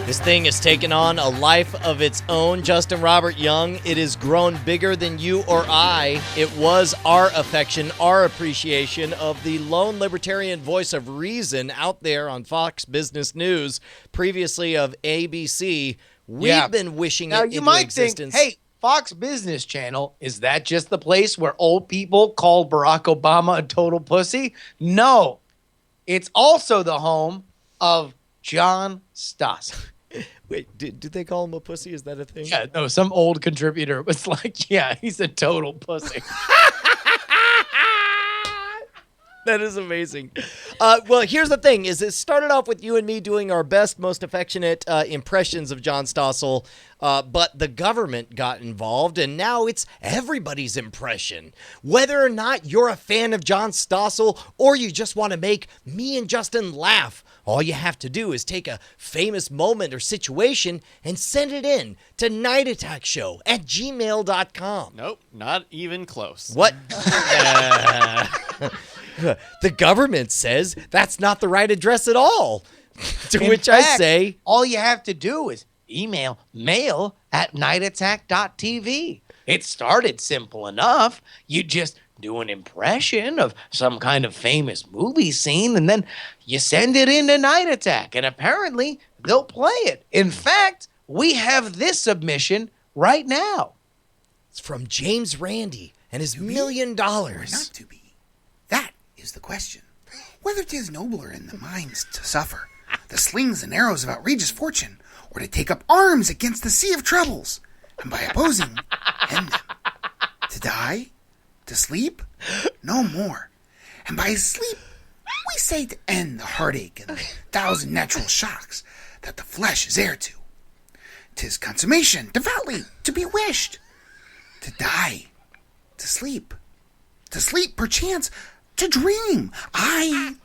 This thing has taken on a life of its own, Justin Robert Young. It has grown bigger than you or I. It was our affection, our appreciation of the lone libertarian voice of reason out there on Fox Business News, previously of ABC. We've been wishing now, it you into might existence. think, hey, Fox Business Channel, is that just the place where old people call Barack Obama a total pussy? No. It's also the home of John Stossel. Wait, did they call him a pussy? Is that a thing? Yeah, no, some old contributor was like, yeah, he's a total pussy. That is amazing. Well, here's the thing: is it started off with you and me doing our best, most affectionate impressions of John Stossel, but the government got involved, and now it's everybody's impression. Whether or not you're a fan of John Stossel or you just want to make me and Justin laugh All you have to do is take a famous moment or situation and send it in to nightattackshow@gmail.com. Nope, not even close. What? The government says that's not the right address at all. To In which I fact, say, all you have to do is email mail@nightattack.tv. It started simple enough. You just do an impression of some kind of famous movie scene, and then you send it into Night Attack, and apparently they'll play it. In fact, we have this submission right now. it's from James Randi and his $1 million. Or not to be? That is the question. Whether 'tis nobler in the minds to suffer the slings and arrows of outrageous fortune, or to take up arms against the sea of troubles, and by opposing, end them. To die? To sleep? No more. And by sleep, we say to end the heartache and the 1,000 natural shocks that the flesh is heir to. 'Tis consummation, devoutly to be wished. To die. To sleep. To sleep, perchance, to dream. Aye,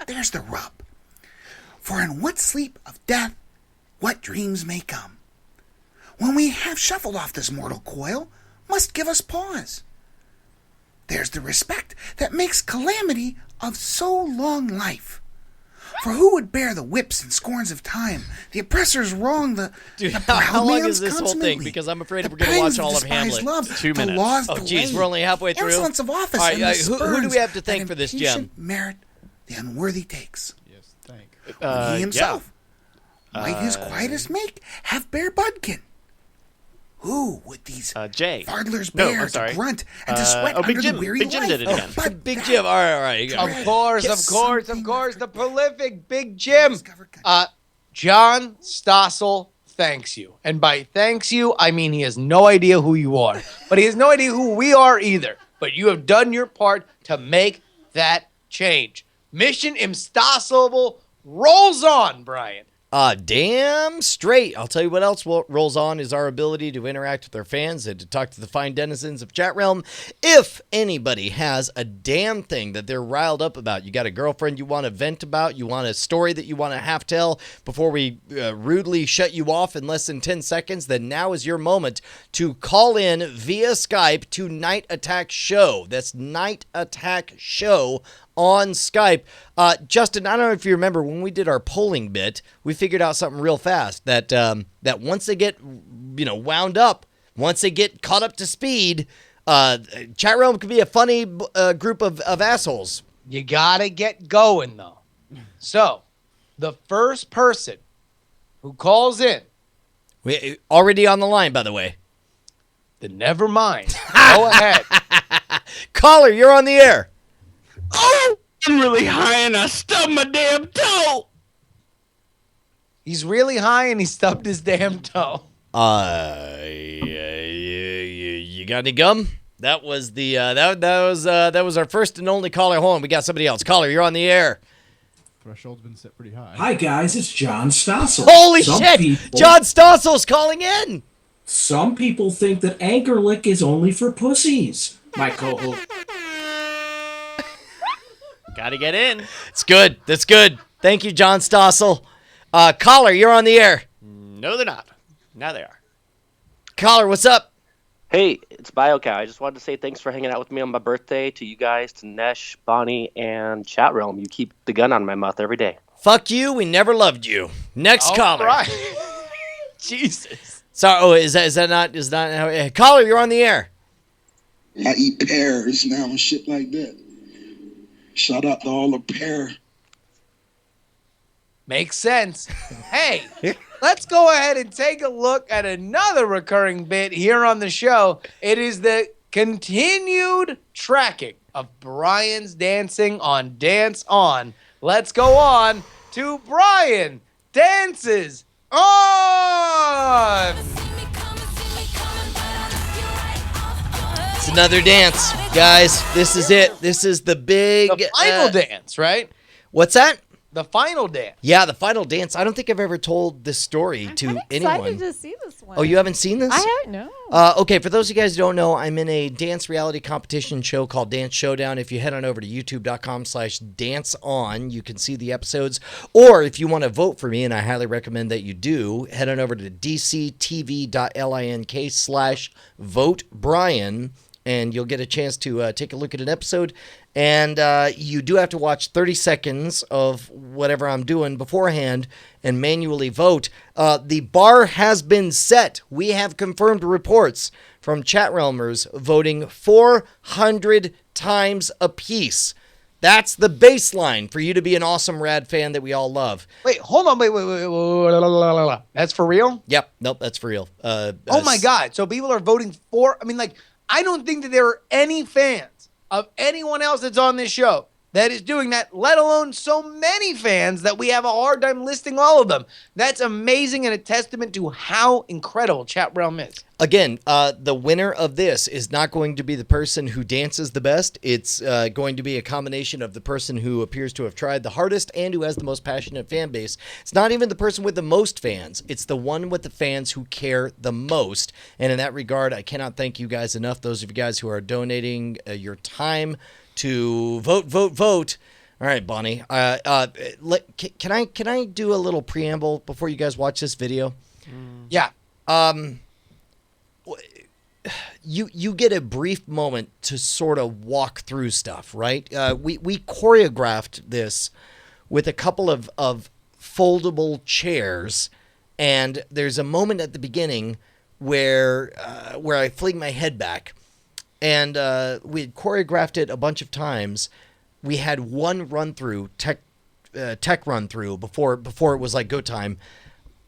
there's the rub. For in what sleep of death, what dreams may come, when we have shuffled off this mortal coil, must give us pause. There's the respect that makes calamity of so long life. For who would bear the whips and scorns of time, the oppressor's wrong, the proud How long man's is this whole thing? consummately, Because I'm afraid the we're going to watch pangs all of despised Hamlet. Love, 2 the minutes. laws Oh, geez, delay, we're only halfway through. insolence of office, All right, and the who do spurns we have to that thank for this, impatient Jim? merit the unworthy takes. Yes, thank. He himself might his Uh, quietest make have bare budkin. Who would these Jay. fardlers No, bear I'm sorry. to grunt and to sweat Big under Jim. the weary Big Jim life? did it again. But Big that Jim. All right. Of course, Get of course, something the after- prolific Big Jim. Discover country. John Stossel thanks you. And by thanks you, I mean he has no idea who you are. But he has no idea who we are either. But you have done your part to make that change. Mission Impossible rolls on, Brian. Damn straight. I'll tell you what else rolls on is our ability to interact with our fans and to talk to the fine denizens of Chat Realm. If anybody has a damn thing that they're riled up about, you got a girlfriend you want to vent about, you want a story that you want to half tell before we rudely shut you off in less than 10 seconds, then now is your moment to call in via Skype to Night Attack Show. That's Night Attack Show on Skype. Justin, I don't know if you remember when we did our polling bit, we figured out something real fast that that once they get wound up, once they get caught up to speed, Chat Realm could be a funny group of assholes. You gotta get going, though. So, the first person who calls in, We already on the line, by the way. then never mind. Go ahead. Caller, you're on the air. Oh, I'm really high and I stubbed my damn toe. He's really high and he stubbed his damn toe. You got any gum? That was the that was our first and only caller. Hold on, we got somebody else. Caller, you're on the air. Threshold's been set pretty high. Hi guys, it's John Stossel. Holy Some shit! people- John Stossel's calling in. Some people think that Anchor Lick is only for pussies. My co-host. Gotta get in. It's good. That's good. Thank you, John Stossel. Caller, you're on the air. No, they're not. Now they are. Caller, what's up? Hey, it's BioCow. I just wanted to say thanks for hanging out with me on my birthday, to you guys, to Nesh, Bonnie, and Chat Realm. You keep the gun on my mouth every day. Fuck you. We never loved you. Next caller. Right. Jesus. Sorry. Oh, is that not how? Caller, you're on the air. I eat pears now and shit like that. Shout out to all the pear. Makes sense. Hey, let's go ahead and take a look at another recurring bit here on the show. It is the continued tracking of Brian's dancing on Dance On. Let's go on to Brian Dances On. It's another dance, guys. This is it. This is the big The final dance, right? What's that? The final dance. Yeah, the final dance. I don't think I've ever told this story to I'm anyone. excited to see this one. Oh, you haven't seen this? I haven't. No. Okay, for those of you guys who don't know, I'm in a dance reality competition show called Dance Showdown. If you head on over to youtube.com/danceon, you can see the episodes. Or if you want to vote for me, and I highly recommend that you do, head on over to dctv.link/votebrian, and you'll get a chance to take a look at an episode. And you do have to watch 30 seconds of whatever I'm doing beforehand and manually vote. The bar has been set. We have confirmed reports from chat realmers voting 400 times apiece. That's the baseline for you to be an awesome rad fan that we all love. Wait, hold on. Wait. That's for real? Yep. Nope, that's for real. Oh, my God. So people are voting for... I mean, like, I don't think that there are any fans of anyone else that's on this show that is doing that, let alone so many fans that we have a hard time listing all of them. That's amazing and a testament to how incredible Chat Realm is. Again, the winner of this is not going to be the person who dances the best. It's going to be a combination of the person who appears to have tried the hardest and who has the most passionate fan base. It's not even the person with the most fans. It's the one with the fans who care the most. And in that regard, I cannot thank you guys enough. Those of you guys who are donating your time to vote. All right, Bonnie. Can I do a little preamble before you guys watch this video? Yeah. You get a brief moment to sort of walk through stuff, right? We choreographed this with a couple of foldable chairs, and there's a moment at the beginning where I fling my head back, and we had choreographed it a bunch of times. We had one run-through, tech run-through before it was like go time.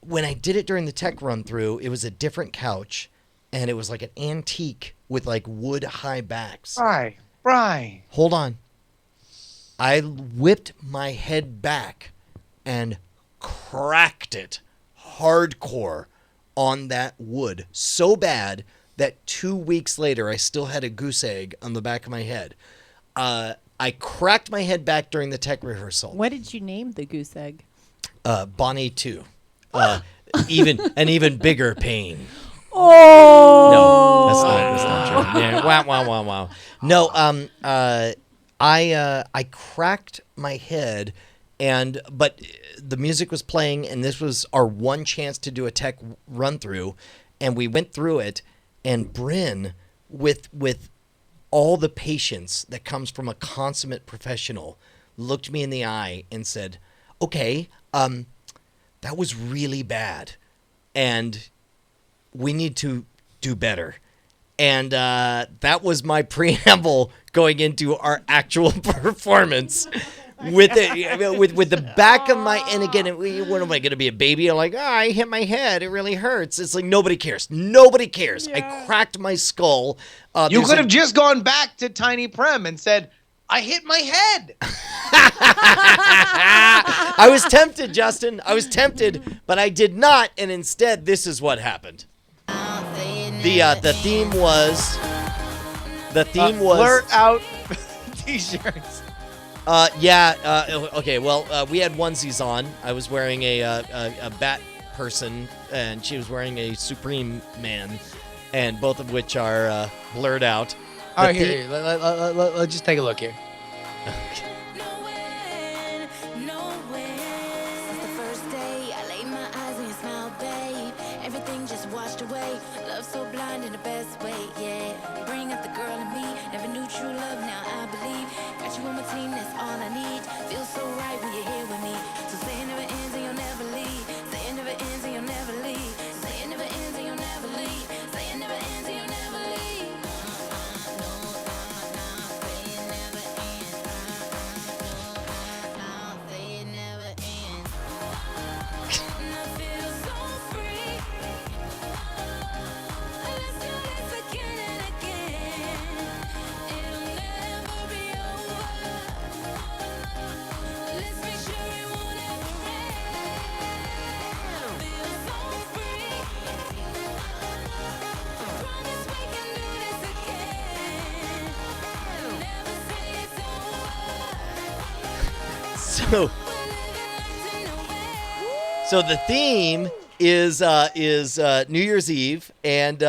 When I did it during the tech run-through, it was a different couch, and it was like an antique with like wood high backs. Right. Hold on. I whipped my head back and cracked it hardcore on that wood so bad that 2 weeks later I still had a goose egg on the back of my head. I cracked my head back during the tech rehearsal. What did you name the goose egg? Bonnie 2. Even bigger pain. Oh no, that's not true. Yeah, wow. No, I cracked my head, but the music was playing, and this was our one chance to do a tech run through, and we went through it, and Bryn, with all the patience that comes from a consummate professional, looked me in the eye and said, "Okay, that was really bad, and we need to do better." And that was my preamble going into our actual performance with the back of my, and again, what am I going to be, a baby? I'm like, I hit my head. It really hurts. It's like, nobody cares. Yeah. I cracked my skull. You could have just gone back to Tiny Prem and said, I hit my head. I was tempted, Justin. But I did not. And instead, this is what happened. The theme was blurt out t-shirts. Okay. Well, we had onesies on. I was wearing a bat person, and she was wearing a Supreme Man, and both of which are blurred out. All right, here. Let's just take a look here. So the theme is New Year's Eve, and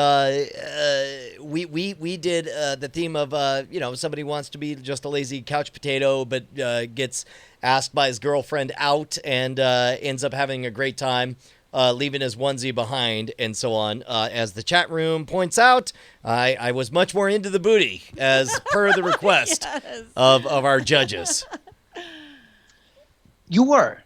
we did the theme of somebody wants to be just a lazy couch potato, but gets asked by his girlfriend out and ends up having a great time, leaving his onesie behind, and so on. As the chat room points out, I was much more into the booty, as per the request Yes. of our judges. You were.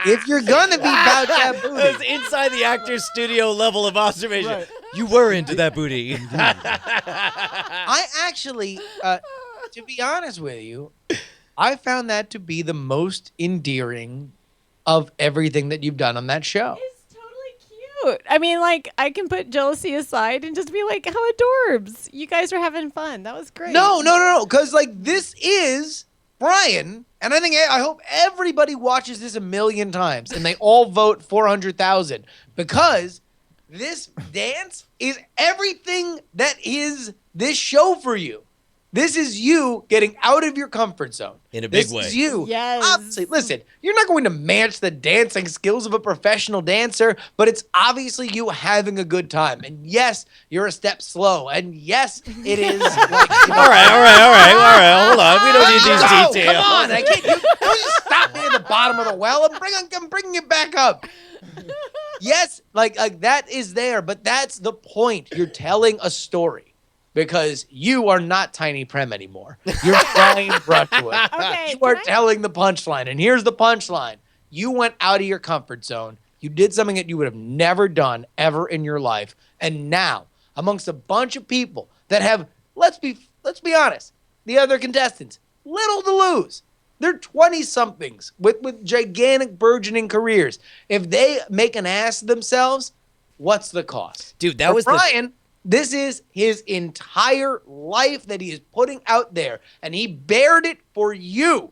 If you're gonna be about that That was booty, inside the actor's studio level of observation. You were into that booty. I actually, to be honest with you, I found that to be the most endearing of everything that you've done on that show. It's totally cute. I mean, like, I can put jealousy aside and just be like, how adorbs. You guys were having fun. That was great. No, because like this is Brian, and I hope everybody watches this a million times and they all vote 400,000 because this dance is everything that is this show for you. This is you getting out of your comfort zone. In a big way. This is you. Yes. Obviously, listen, you're not going to match the dancing skills of a professional dancer, but it's obviously you having a good time. And yes, you're a step slow. And yes, it is. Like, All right. Hold on. We don't need these details. Come on. I can't. You just stop me at the bottom of the well. I'm bringing it back up. Yes, like that is there, but that's the point. You're telling a story. Because you are not Tiny Prem anymore. You're Brian Brushwood. Okay, You are telling the punchline. And here's the punchline. You went out of your comfort zone. You did something that you would have never done ever in your life. And now, amongst a bunch of people that have, let's be honest, the other contestants, little to lose. They're 20-somethings with gigantic burgeoning careers. If they make an ass of themselves, what's the cost? Dude, that For was Brian. This is his entire life that he is putting out there, and he bared it for you,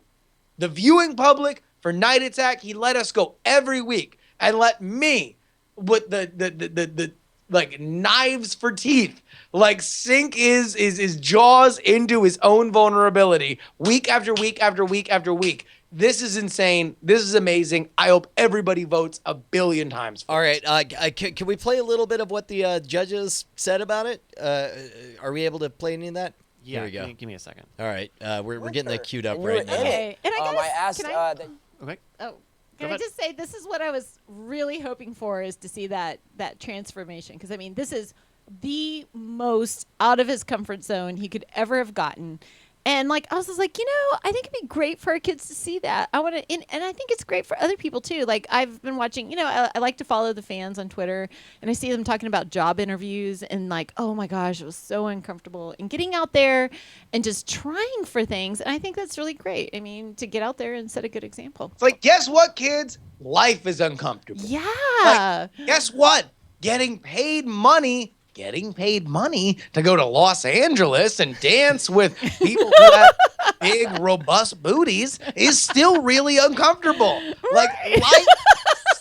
the viewing public, for Night Attack. He let us go every week and let me, with the like knives for teeth, like sink his jaws into his own vulnerability week after week after week after week. This is insane. This is amazing. I hope everybody votes a billion times for All right. Can we play a little bit of what the judges said about it? Are we able to play any of that? Yeah, Here we go. give me a second. All right. We're getting that queued up And you were right in now. it. Okay. And I guess, I asked. can I, Okay. oh, Go can I ahead. just say this is what I was really hoping for is to see that transformation. Because, I mean, this is the most out of his comfort zone he could ever have gotten. And like I was just like, I think it'd be great for our kids to see that. I want to, and I think it's great for other people too. Like I've been watching, I like to follow the fans on Twitter, and I see them talking about job interviews and like, oh my gosh, it was so uncomfortable. And getting out there and just trying for things, and I think that's really great. I mean, to get out there and set a good example. It's like, guess what, kids? Life is uncomfortable. Yeah. Like, guess what? Getting paid money to go to Los Angeles and dance with people who have big, robust booties is still really uncomfortable. Like, life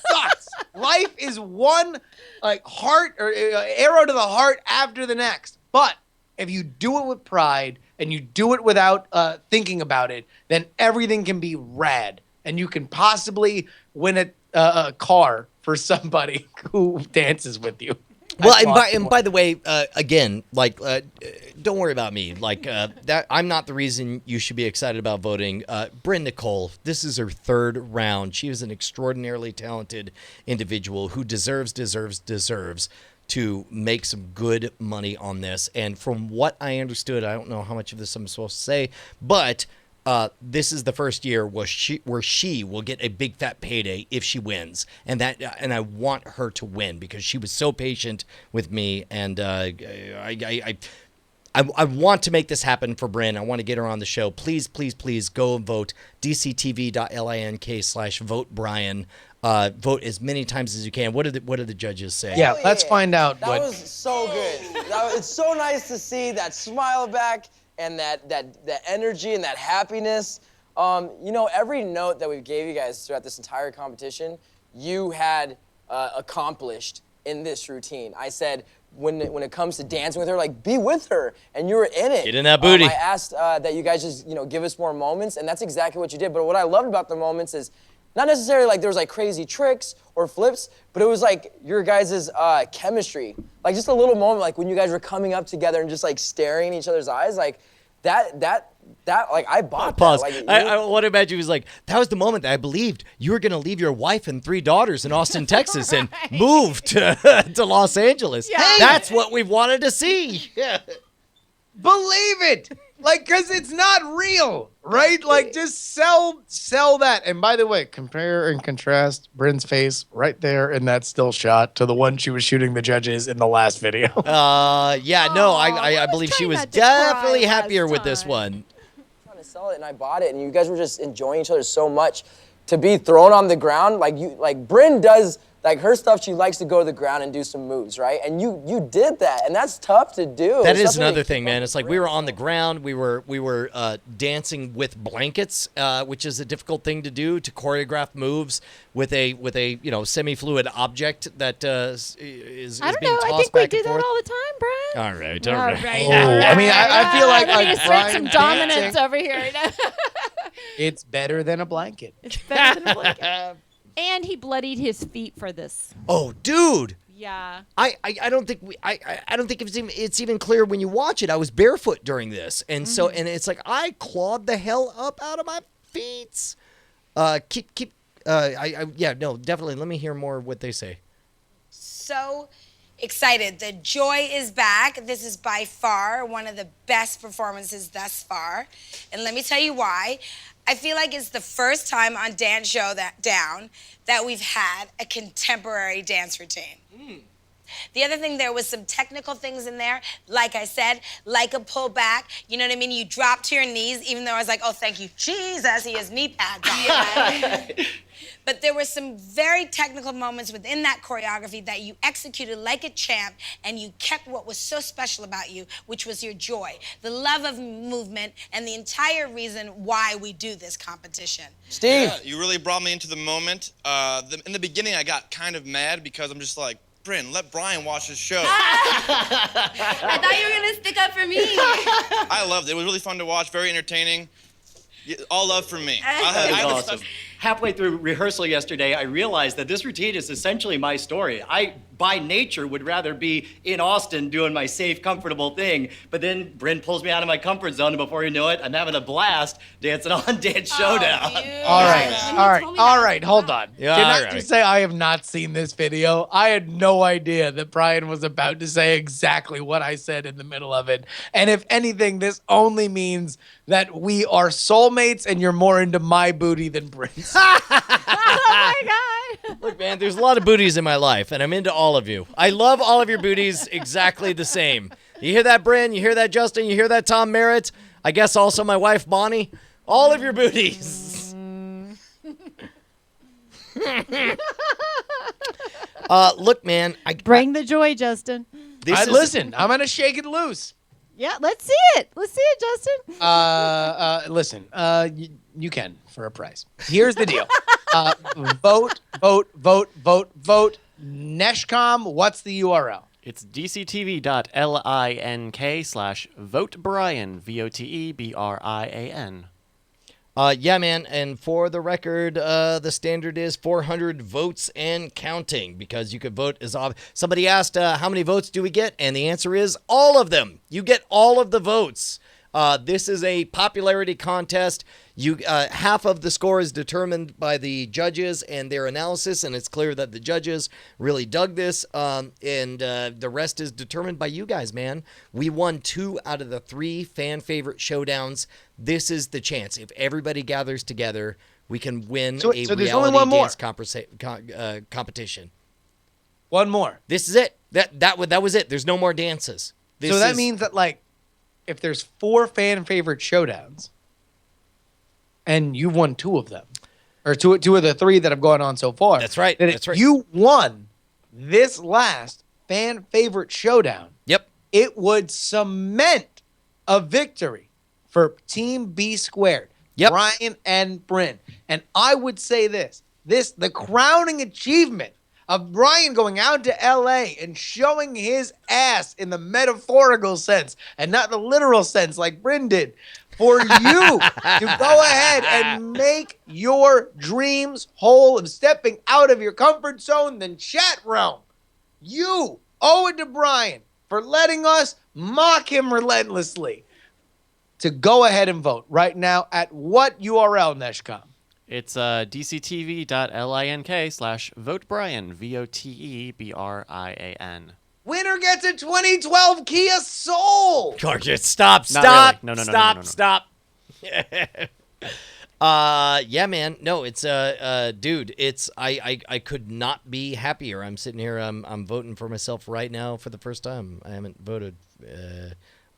sucks. Life is one heart or arrow to the heart after the next. But if you do it with pride and you do it without thinking about it, then everything can be rad. And you can possibly win a car for somebody who dances with you. Well, and by the way, again, like, don't worry about me. Like, that I'm not the reason you should be excited about voting. Bryn Nicole, this is her third round. She is an extraordinarily talented individual who deserves to make some good money on this. And from what I understood, I don't know how much of this I'm supposed to say, but this is the first year where she will get a big fat payday if she wins, and I want her to win because she was so patient with me, and I want to make this happen for Bryn. I want to get her on the show. Please go and vote. dctv.link/vote Brian. Vote as many times as you can. What did the judges say? Yeah, let's find out. That was so good. It's so nice to see that smile back. And that energy and that happiness. Every note that we gave you guys throughout this entire competition, you had accomplished in this routine. I said, when it comes to dancing with her, like be with her, and you were in it. Get in that booty. I asked that you guys just give us more moments, and that's exactly what you did. But what I loved about the moments is not necessarily like there was like crazy tricks or flips, but it was like your guys' chemistry, like just a little moment, like when you guys were coming up together and just like staring in each other's eyes, like that like I bought Pause. that. Like, I want to imagine he was like, that was the moment that I believed you were going to leave your wife and 3 daughters in Austin, Texas and move to Los Angeles. Yeah. That's what we wanted to see. Yeah. Believe it. Like, because it's not real, right? Like, just sell that. And by the way, compare and contrast Bryn's face right there in that still shot to the one she was shooting the judges in the last video. I believe she was definitely happier with this one. Trying to sell it, and I bought it, and you guys were just enjoying each other so much. To be thrown on the ground, like Bryn does. Like her stuff, she likes to go to the ground and do some moves, right? And you did that, and that's tough to do. That is another thing, man. It's like we were on the ground, we were dancing with blankets, which is a difficult thing to do, to choreograph moves with a semi-fluid object that is I don't being know. tossed I think back we do and that forth. all the time, Brian. All right. I mean, I feel like I need to assert Brian some dominance dancing, over here. it's better than a blanket. It's better than a blanket. And he bloodied his feet for this. Oh, dude. Yeah. I don't think I don't think it's even clear when you watch it. I was barefoot during this, and so it's like I clawed the hell up out of my feet. Definitely. Let me hear more of what they say. So excited. The joy is back. This is by far one of the best performances thus far, and let me tell you why. I feel like it's the first time on Dance Show that we've had a contemporary dance routine. The other thing, there was some technical things in there, like I said, like a pullback. You know what I mean? You drop to your knees, even though I was like, oh, thank you, Jesus, he has knee pads on. But there were some very technical moments within that choreography that you executed like a champ, and you kept what was so special about you, which was your joy, the love of movement, and the entire reason why we do this competition. Steve. Yeah, you really brought me into the moment. In the beginning, I got kind of mad because I'm just like, Bryn, let Brian watch his show. I thought you were going to stick up for me. I loved it. It was really fun to watch, very entertaining. All love from me. That was awesome. Halfway through rehearsal yesterday, I realized that this routine is essentially my story. I, by nature, would rather be in Austin doing my safe, comfortable thing, but then Bryn pulls me out of my comfort zone, and before you know it, I'm having a blast dancing on Dance Showdown. All right, hold on. Yeah, Can all I right. just say I have not seen this video? I had no idea that Brian was about to say exactly what I said in the middle of it. And if anything, this only means that we are soulmates and you're more into my booty than Bryn's. Oh my God. Look, man, there's a lot of booties in my life, and I'm into all of you. I love all of your booties exactly the same. You hear that, Bryn? You hear that, Justin? You hear that, Tom Merritt? I guess also my wife, Bonnie. All of your booties. Look, man. Bring the joy, Justin. Listen, I'm going to shake it loose. Yeah, let's see it. Let's see it, Justin. Listen, you can for a price. Here's the deal. Vote. Neshcom, what's the URL? It's dctv.link/votebrian, VOTEBRIAN. Yeah, man. And for the record, the standard is 400 votes and counting, because you could vote as often. Somebody asked, how many votes do we get? And the answer is all of them. You get all of the votes. This is a popularity contest. Half of the score is determined by the judges and their analysis, and it's clear that the judges really dug this, and the rest is determined by you guys, man. We won 2 out of the 3 fan favorite showdowns. This is the chance. If everybody gathers together, we can win a there's only one reality more. dance competition. One more. This is it. That was it. There's no more dances. So that means that, like, if there's 4 fan favorite showdowns, and you've won 2 of them, or two of the 3 that have gone on so far. That's right. That That's right. You won this last fan favorite showdown. Yep. It would cement a victory for Team B Squared. Yep. Brian and Bryn. And I would say the crowning achievement of Brian going out to LA and showing his ass in the metaphorical sense and not the literal sense like Bryn did, for you to go ahead and make your dreams whole of stepping out of your comfort zone, then chat realm, you owe it to Brian for letting us mock him relentlessly to go ahead and vote right now at what URL, Neshcom? It's dctv.link/votebrian, VOTEBRIAN. Winner gets a 2012 Kia Soul. Gorgeous. Stop. Not really. No. Stop. Yeah, man. No, it's dude, it's I could not be happier. I'm sitting here, I'm voting for myself right now for the first time. I haven't voted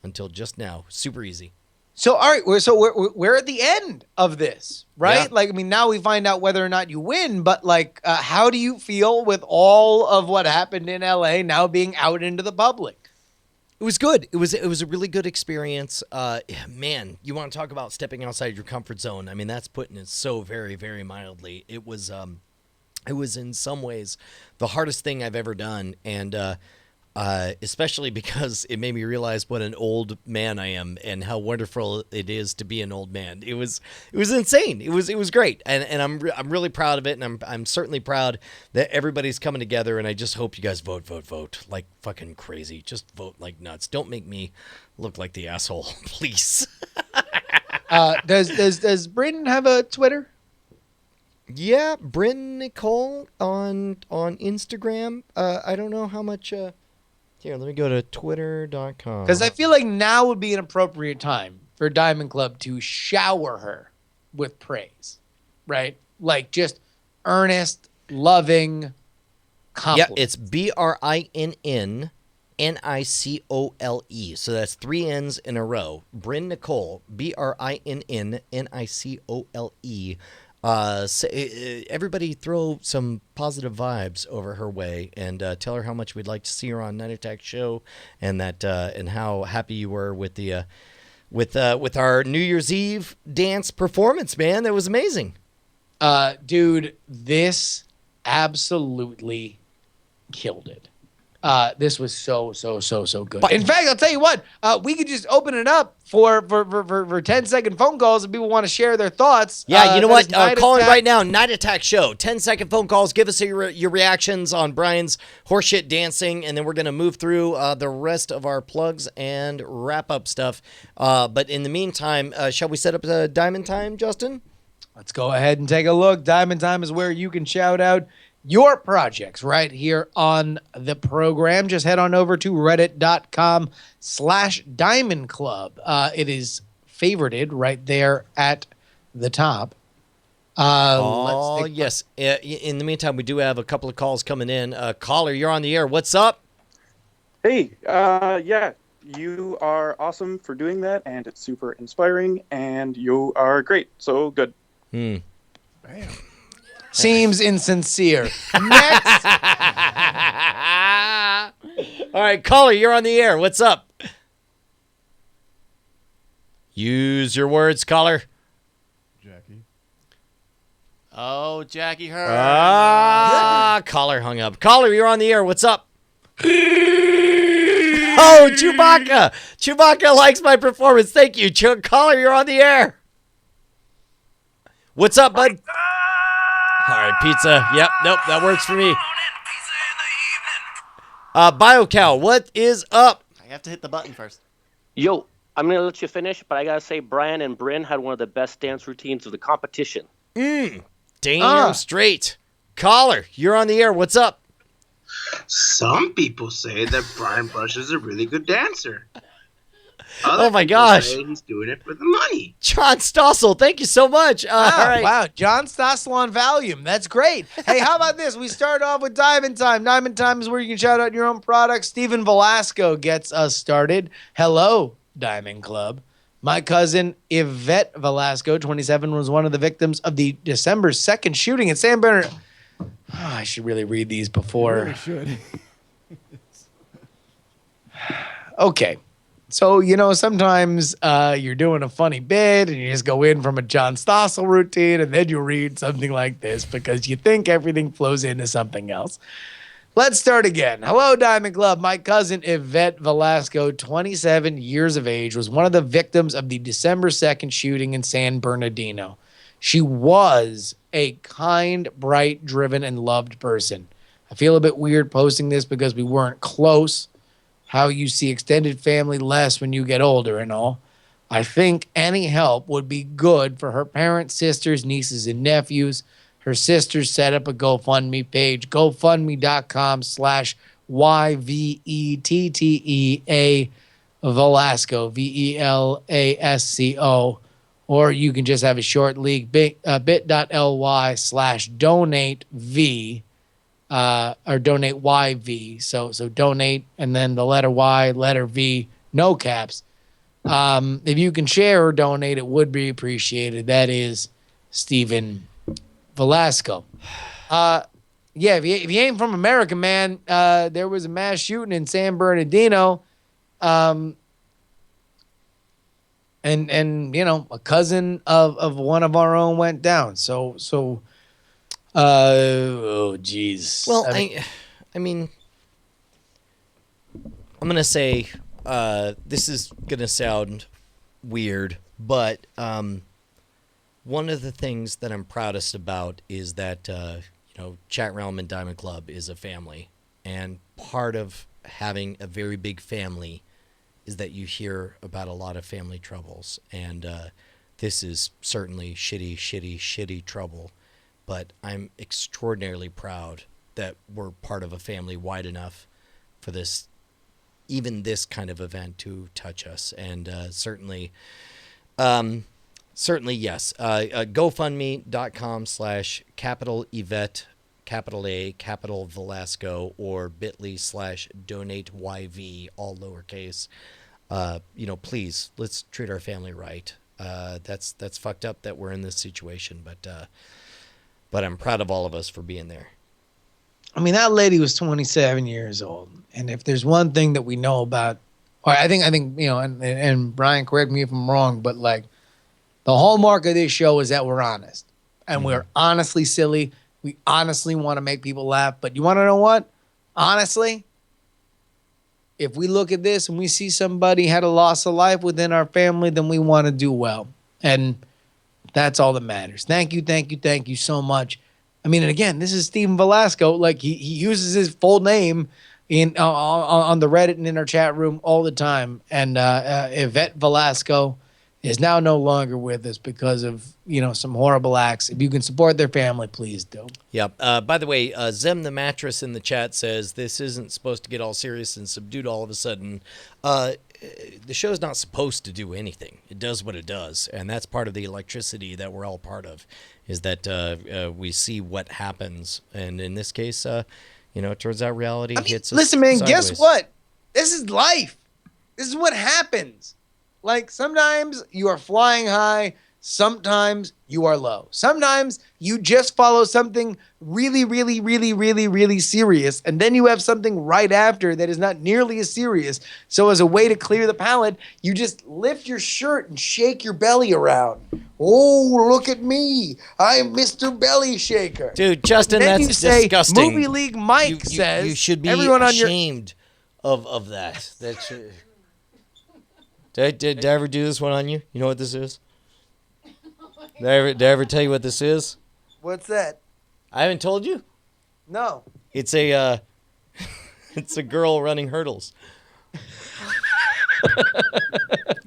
until just now. Super easy. So all right, we're at the end of this, right? Yeah. Like, I mean, now we find out whether or not you win, but like, how do you feel with all of what happened in LA now being out into the public? It was good. It was a really good experience. Man, you want to talk about stepping outside your comfort zone? I mean, that's putting it so very, very mildly. It was in some ways the hardest thing I've ever done, and especially because it made me realize what an old man I am and how wonderful it is to be an old man. It was insane. It was great, and I'm really proud of it, and I'm certainly proud that everybody's coming together. And I just hope you guys vote like fucking crazy. Just vote like nuts. Don't make me look like the asshole, please. Does Bryn have a Twitter? Yeah, Bryn Nicole on Instagram. I don't know how much. Here, let me go to twitter.com. Because I feel like now would be an appropriate time for Diamond Club to shower her with praise, right? Like just earnest, loving compliment. Yeah, it's BRINNNICOLE. So that's 3 N's in a row. Bryn Nicole, BRINNNICOLE. Everybody throw some positive vibes over her way and tell her how much we'd like to see her on Night Attack show, and that and how happy you were with the with our New Year's Eve dance performance, man. That was amazing. Dude, this absolutely killed it. This was so good. In fact, I'll tell you what, we could just open it up for 10-second phone calls if people want to share their thoughts. Yeah, you know what? Call in Attack. right now, Night Attack Show. 10-second phone calls. Give us your reactions on Brian's horseshit dancing, and then we're going to move through the rest of our plugs and wrap-up stuff. But in the meantime, shall we set up Diamond Time, Justin? Let's go ahead and take a look. Diamond Time is where you can shout out your projects right here on the program. Just head on over to reddit.com/Diamond Club. It is favorited right there at the top. Yes. In the meantime, we do have a couple of calls coming in. Caller, you're on the air. What's up? Hey, yeah, you are awesome for doing that, and it's super inspiring, and you are great. So good. Bam. Seems insincere. Next. All right, caller, you're on the air. What's up? Use your words, caller. Jackie. Oh, Jackie Hearn. Caller hung up. Caller, you're on the air. What's up? Oh, Chewbacca. Chewbacca likes my performance. Thank you. Caller, you're on the air. What's up, bud? All right, pizza. Yep, nope, that works for me. BioCow, what is up? I have to hit the button first. Yo, I'm going to let you finish, but I got to say Brian and Bryn had one of the best dance routines of the competition. Damn straight. Caller, you're on the air. What's up? Some people say that Brian Brush is a really good dancer. Oh my gosh. Say he's doing it for the money. John Stossel, thank you so much. All right. Wow, John Stossel on Valium. That's great. Hey, how about this? We start off with Diamond Time. Diamond Time is where you can shout out your own products. Steven Velasco gets us started. Hello, Diamond Club. My cousin Yvette Velasco, 27, was one of the victims of the December 2nd shooting in San Bernardino. Oh, I should really read these before. You really should. Okay. So, sometimes you're doing a funny bit and you just go in from a John Stossel routine and then you read something like this because you think everything flows into something else. Let's start again. Hello, Diamond Club. My cousin Yvette Velasco, 27 years of age, was one of the victims of the December 2nd shooting in San Bernardino. She was a kind, bright, driven, and loved person. I feel a bit weird posting this because we weren't close. How you see extended family less when you get older and all. I think any help would be good for her parents, sisters, nieces, and nephews. Her sisters set up a GoFundMe page, gofundme.com/YVETTEA Velasco, VELASCO. Or you can just have a short link, bit.ly/donate or donate YV. So donate and then the letter Y, letter V, no caps. If you can share or donate, it would be appreciated. That is Stephen Velasco. If you ain't from America, man, there was a mass shooting in San Bernardino. And a cousin of one of our own went down. So oh geez. Well, I mean, I'm gonna say this is gonna sound weird, but one of the things that I'm proudest about is that Chat Realm and Diamond Club is a family, and part of having a very big family is that you hear about a lot of family troubles, and this is certainly shitty trouble. But I'm extraordinarily proud that we're part of a family wide enough for this, even this kind of event to touch us. And certainly, yes. GoFundMe.com/capital Yvette, capital A, capital Velasco, or bit.ly/donate YV, all lowercase. Please, let's treat our family right. That's fucked up that we're in this situation, but I'm proud of all of us for being there. I mean, that lady was 27 years old. And if there's one thing that we know about, or I think, and Brian, correct me if I'm wrong, but like the hallmark of this show is that we're honest. And we're honestly silly. We honestly want to make people laugh. But you want to know what? Honestly, if we look at this and we see somebody had a loss of life within our family, then we want to do well. And that's all that matters. Thank you so much. I mean, and again, this is Stephen Velasco. Like he uses his full name on the Reddit and in our chat room all the time. And Yvette Velasco is now no longer with us because of some horrible acts. If you can support their family, please do. Yep. By the way, Zem the Mattress in the chat says this isn't supposed to get all serious and subdued all of a sudden. The show's not supposed to do anything. It does what it does, and that's part of the electricity that we're all part of, is that we see what happens. And in this case, it turns out reality hits us listen, man, sideways. guess what? This is life. This is what happens. Like, sometimes you are flying high. Sometimes you are low. Sometimes you just follow something really, really, really, really, really serious, and then you have something right after that is not nearly as serious. So as a way to clear the palate, you just lift your shirt and shake your belly around. Oh, look at me. I'm Mr. Belly Shaker. Dude, Justin, then that's disgusting. Movie League Mike says... You should be everyone ashamed of that. Did I ever do this one on you? You know what this is? Did I ever tell you what this is? What's that? I haven't told you? No. It's a it's a girl running hurdles.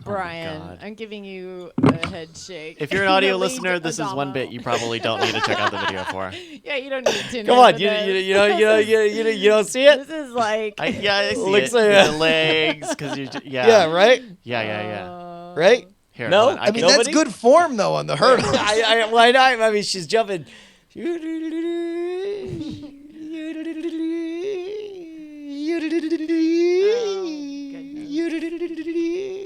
Brian, I'm giving you a head shake. If you're an audio listener, this is one bit you probably don't need to check out the video for. Yeah, you don't need to. Come on, you don't see it? This is like. I see looks it. like the legs, because you. Yeah. Yeah, right. Yeah. Right? Here, no, hold on. I mean that's good form though on the hurdle. Why not? I mean, she's jumping.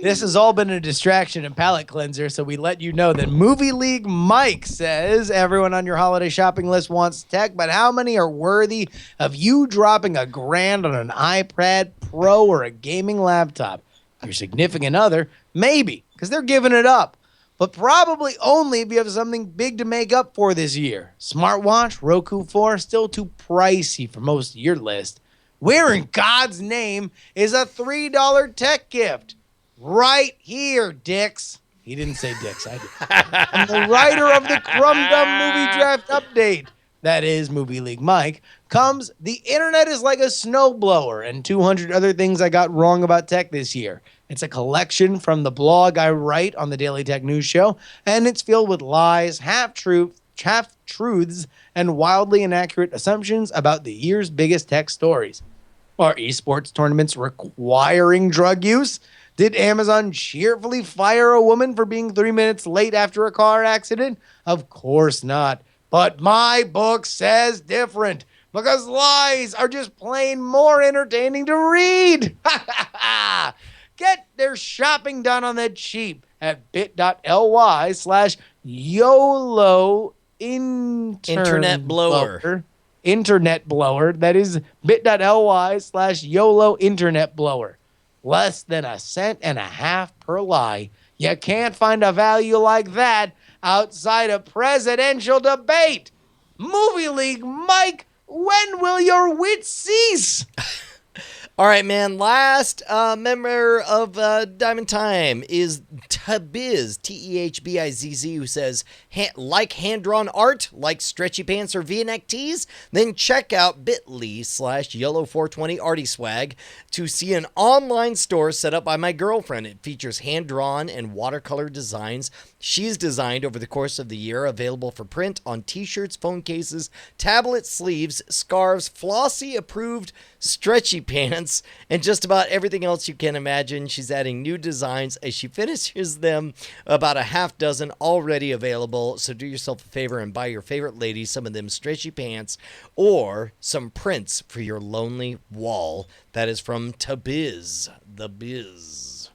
This has all been a distraction and palate cleanser, so we let you know that Movie League Mike says everyone on your holiday shopping list wants tech, but how many are worthy of you dropping $1,000 on an iPad Pro or a gaming laptop? Your significant other, maybe, because they're giving it up. But probably only if you have something big to make up for this year. Smartwatch, Roku 4, still too pricey for most of your list. Where in God's name is a $3 tech gift? Right here, dicks. He didn't say dicks, I did. I'm the writer of the Crumb Dum Movie Draft Update. That is Movie League Mike. Comes, the internet is like a snowblower and 200 other things I got wrong about tech this year. It's a collection from the blog I write on the Daily Tech News Show, and it's filled with lies, half-truths, and wildly inaccurate assumptions about the year's biggest tech stories. Are esports tournaments requiring drug use? Did Amazon cheerfully fire a woman for being 3 minutes late after a car accident? Of course not. But my book says different, because lies are just plain more entertaining to read. Get their shopping done on the cheap at bit.ly/YOLO Internet blower. Internet blower. That is bit.ly/YOLO internet blower. Less than 1.5 cents per lie. You can't find a value like that outside a presidential debate. Movie League Mike, when will your wits cease? All right, man. Last member of Diamond Time is Tabiz, Tehbizz, who says, like hand-drawn art, like stretchy pants or V-neck tees, then check out bit.ly/YOLO420 Artie Swag to see an online store set up by my girlfriend. It features hand-drawn and watercolor designs she's designed over the course of the year, available for print on t-shirts, phone cases, tablet sleeves, scarves, Flossy-approved stretchy pants, and just about everything else you can imagine. She's adding new designs as she finishes them, about a half dozen already available. So do yourself a favor and buy your favorite lady some of them stretchy pants or some prints for your lonely wall. That is from Tabiz, the Biz.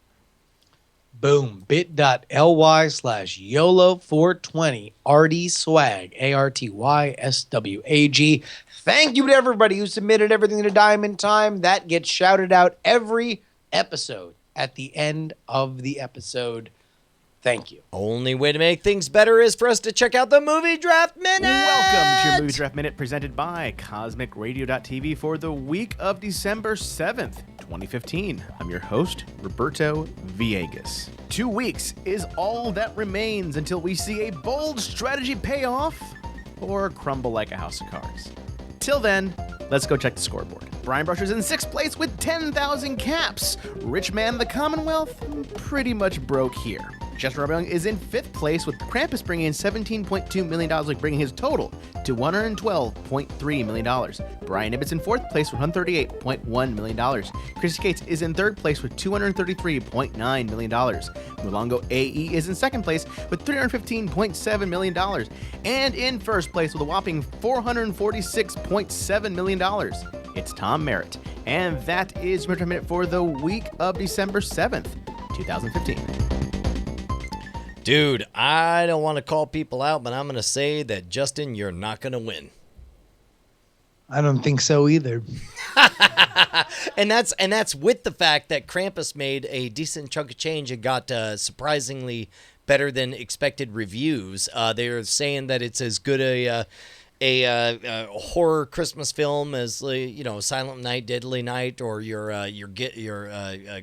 Boom. bit.ly/YOLO420 Artie Swag, ARTYSWAG. Thank you to everybody who submitted everything to Diamond Time. That gets shouted out every episode at the end of the episode. Thank you. Only way to make things better is for us to check out the Movie Draft Minute. Welcome to your Movie Draft Minute presented by CosmicRadio.tv for the week of December 7th, 2015. I'm your host, Roberto Villegas. 2 weeks is all that remains until we see a bold strategy pay off or crumble like a house of cards. Till then, let's go check the scoreboard. Brian Brusher's in 6th place with 10,000 caps. Rich Man of the Commonwealth, pretty much broke here. Chester Young is in 5th place with Krampus bringing in $17.2 million, bringing his total to $112.3 million. Brian Ibbott's in 4th place with $138.1 million. Chrissy Cates is in 3rd place with $233.9 million. Mulongo AE is in 2nd place with $315.7 million. And in 1st place with a whopping $446.7 million. It's Tom Merritt. And that is your minute for the week of December 7th, 2015. Dude, I don't want to call people out, but I'm going to say that, Justin, you're not going to win. I don't think so either. And that's with the fact that Krampus made a decent chunk of change and got surprisingly better than expected reviews. They're saying that it's as good a horror Christmas film as Silent Night, Deadly Night, or your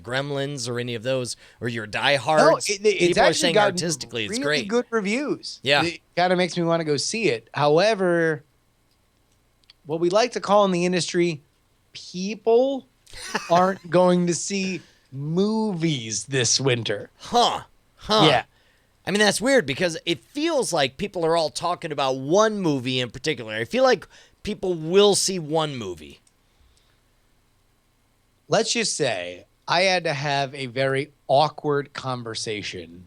Gremlins, or any of those, or your Die Hards. It's People are actually saying gotten artistically it's really great. good reviews. Yeah. It kind of makes me want to go see it. However, what we like to call in the industry, people aren't going to see movies this winter. Huh. Yeah. I mean, that's weird because it feels like people are all talking about one movie in particular. I feel like people will see one movie. Let's just say I had to have a very awkward conversation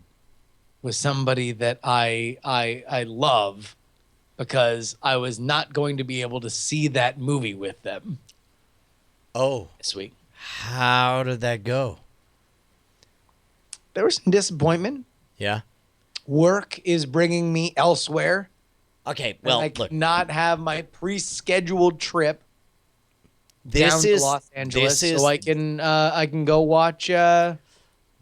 with somebody that I love because I was not going to be able to see that movie with them. Oh. This week. How did that go? There was some disappointment. Yeah. Work is bringing me elsewhere. Okay, well, I cannot have my pre-scheduled trip down to Los Angeles, so I can go watch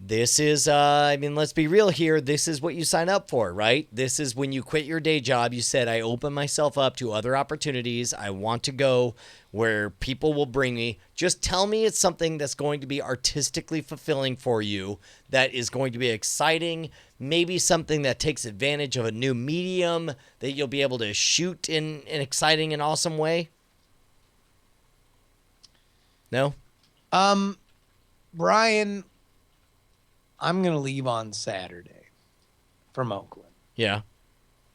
This is, I mean, let's be real here. This is what you sign up for, right? This is when you quit your day job. You said, I open myself up to other opportunities. I want to go where people will bring me. Just tell me it's something that's going to be artistically fulfilling for you, that is going to be exciting, maybe something that takes advantage of a new medium that you'll be able to shoot in an exciting and awesome way. No? Brian, I'm going to leave on Saturday from Oakland. Yeah. I'm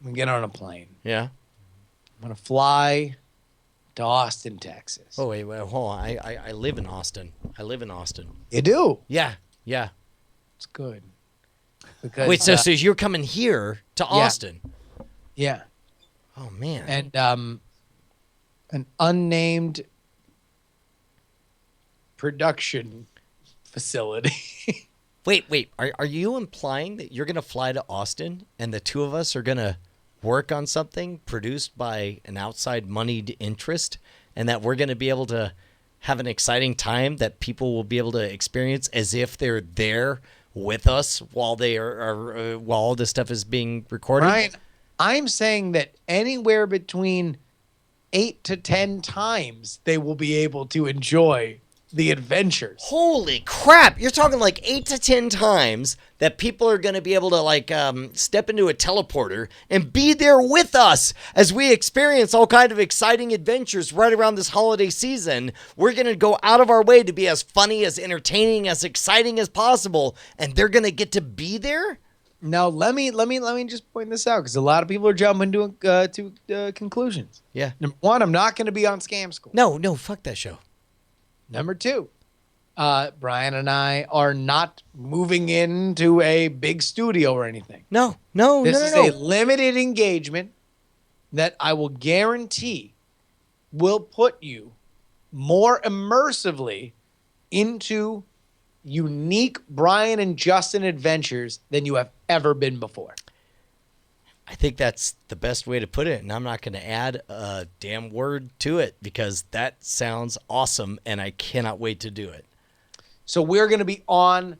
going to get on a plane. Yeah. I'm going to fly to Austin, Texas. Oh, wait, hold on. I live in Austin. You do? Yeah. It's good. Because, wait, so you're coming here to Austin? Yeah. Oh, man. And an unnamed production facility. Wait. Are you implying that you're going to fly to Austin and the two of us are going to work on something produced by an outside moneyed interest, and that we're going to be able to have an exciting time that people will be able to experience as if they're there with us while they are while all this stuff is being recorded? Ryan, I'm saying that anywhere between 8 to 10 times they will be able to enjoy the adventures. Holy crap! You're talking like 8 to 10 times that people are going to be able to step into a teleporter and be there with us as we experience all kind of exciting adventures right around this holiday season. We're going to go out of our way to be as funny, as entertaining, as exciting as possible, and they're going to get to be there? Now, let me just point this out, because a lot of people are jumping to conclusions. Yeah. Number one, I'm not going to be on Scam School. No, fuck that show. Number two, Brian and I are not moving into a big studio or anything. No. This is a limited engagement that I will guarantee will put you more immersively into unique Brian and Justin adventures than you have ever been before. I think that's the best way to put it, and I'm not going to add a damn word to it because that sounds awesome, and I cannot wait to do it. So we're going to be on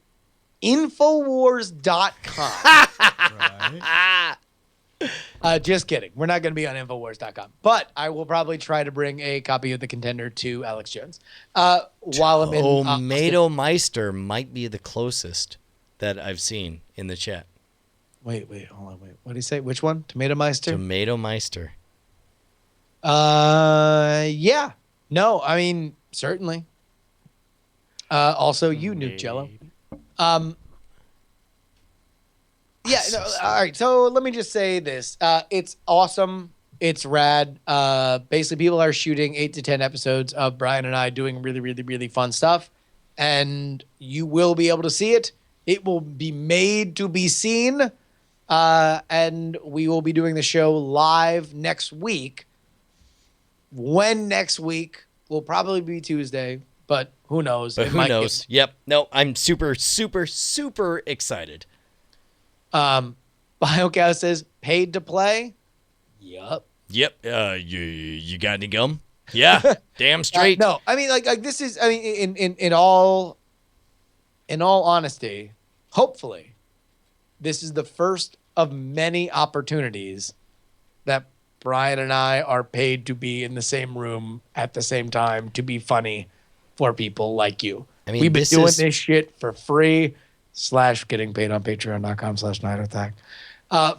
Infowars.com. Just kidding. We're not going to be on Infowars.com, but I will probably try to bring a copy of The Contender to Alex Jones while I'm in Tomato Meister might be the closest that I've seen in the chat. Wait, hold on, What did he say? Which one? Tomato Meister? Tomato Meister. Yeah. No, I mean, certainly. Also, you, Nuke Jello. Yeah, no, all right. So let me just say this. It's awesome. It's rad. Basically, people are shooting 8 to 10 episodes of Brian and I doing really, really, really fun stuff. And you will be able to see it. It will be made to be seen. And we will be doing the show live next week. When next week will probably be Tuesday, but who knows? But who knows? Yep. No, I'm super, super, super excited. BioCow says, paid to play? Yup. Yep. You got any gum? Yeah. Damn straight. No, I mean, like this is, I mean, in all honesty, hopefully, this is the first of many opportunities that Brian and I are paid to be in the same room at the same time to be funny for people like you. I mean, we've been doing this shit for free / getting paid on patreon.com/nightattack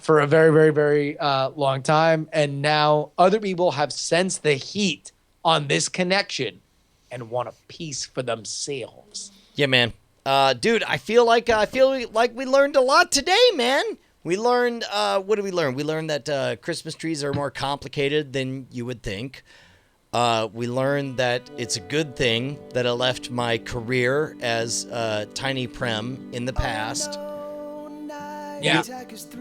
for a very, very, very long time. And now other people have sensed the heat on this connection and want a piece for themselves. Yeah, man. Dude, I feel like we learned a lot today, man. We learned, what did we learn? We learned that Christmas trees are more complicated than you would think. We learned that it's a good thing that I left my career as Tiny Prem in the past. Yeah.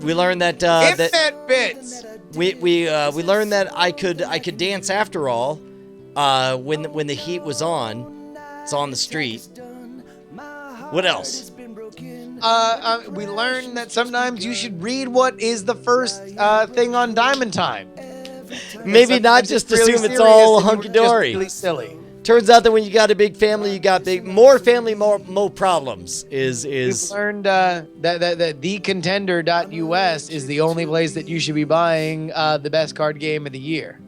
We learned that that fits. We learned that I could dance after all. When the heat was on, it's on the street. What else? We learned that sometimes you should read what is the first thing on Diamond Time. Maybe not just assume it's all hunky dory. Really silly. Turns out that when you got a big family, you got more family, more problems. We've learned that thecontender.us is the only place that you should be buying the best card game of the year.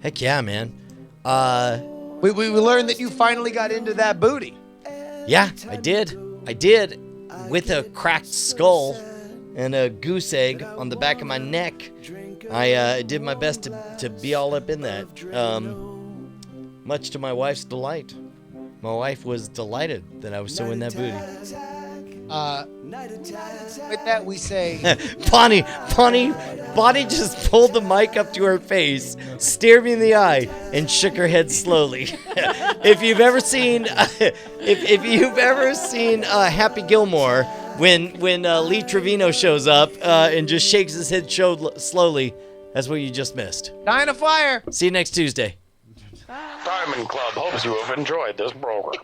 Heck yeah, man. We learned that you finally got into that booty. Yeah, I did. With a cracked skull and a goose egg on the back of my neck. I did my best to be all up in that. Much to my wife's delight. My wife was delighted that I was so in that booty. With that, we say... Bonnie just pulled the mic up to her face, stared me in the eye, and shook her head slowly. If you've ever seen, Happy Gilmore, when Lee Trevino shows up and just shakes his head slowly, that's what you just missed. Dying of fire. See you next Tuesday. Diamond Club hopes you have enjoyed this program.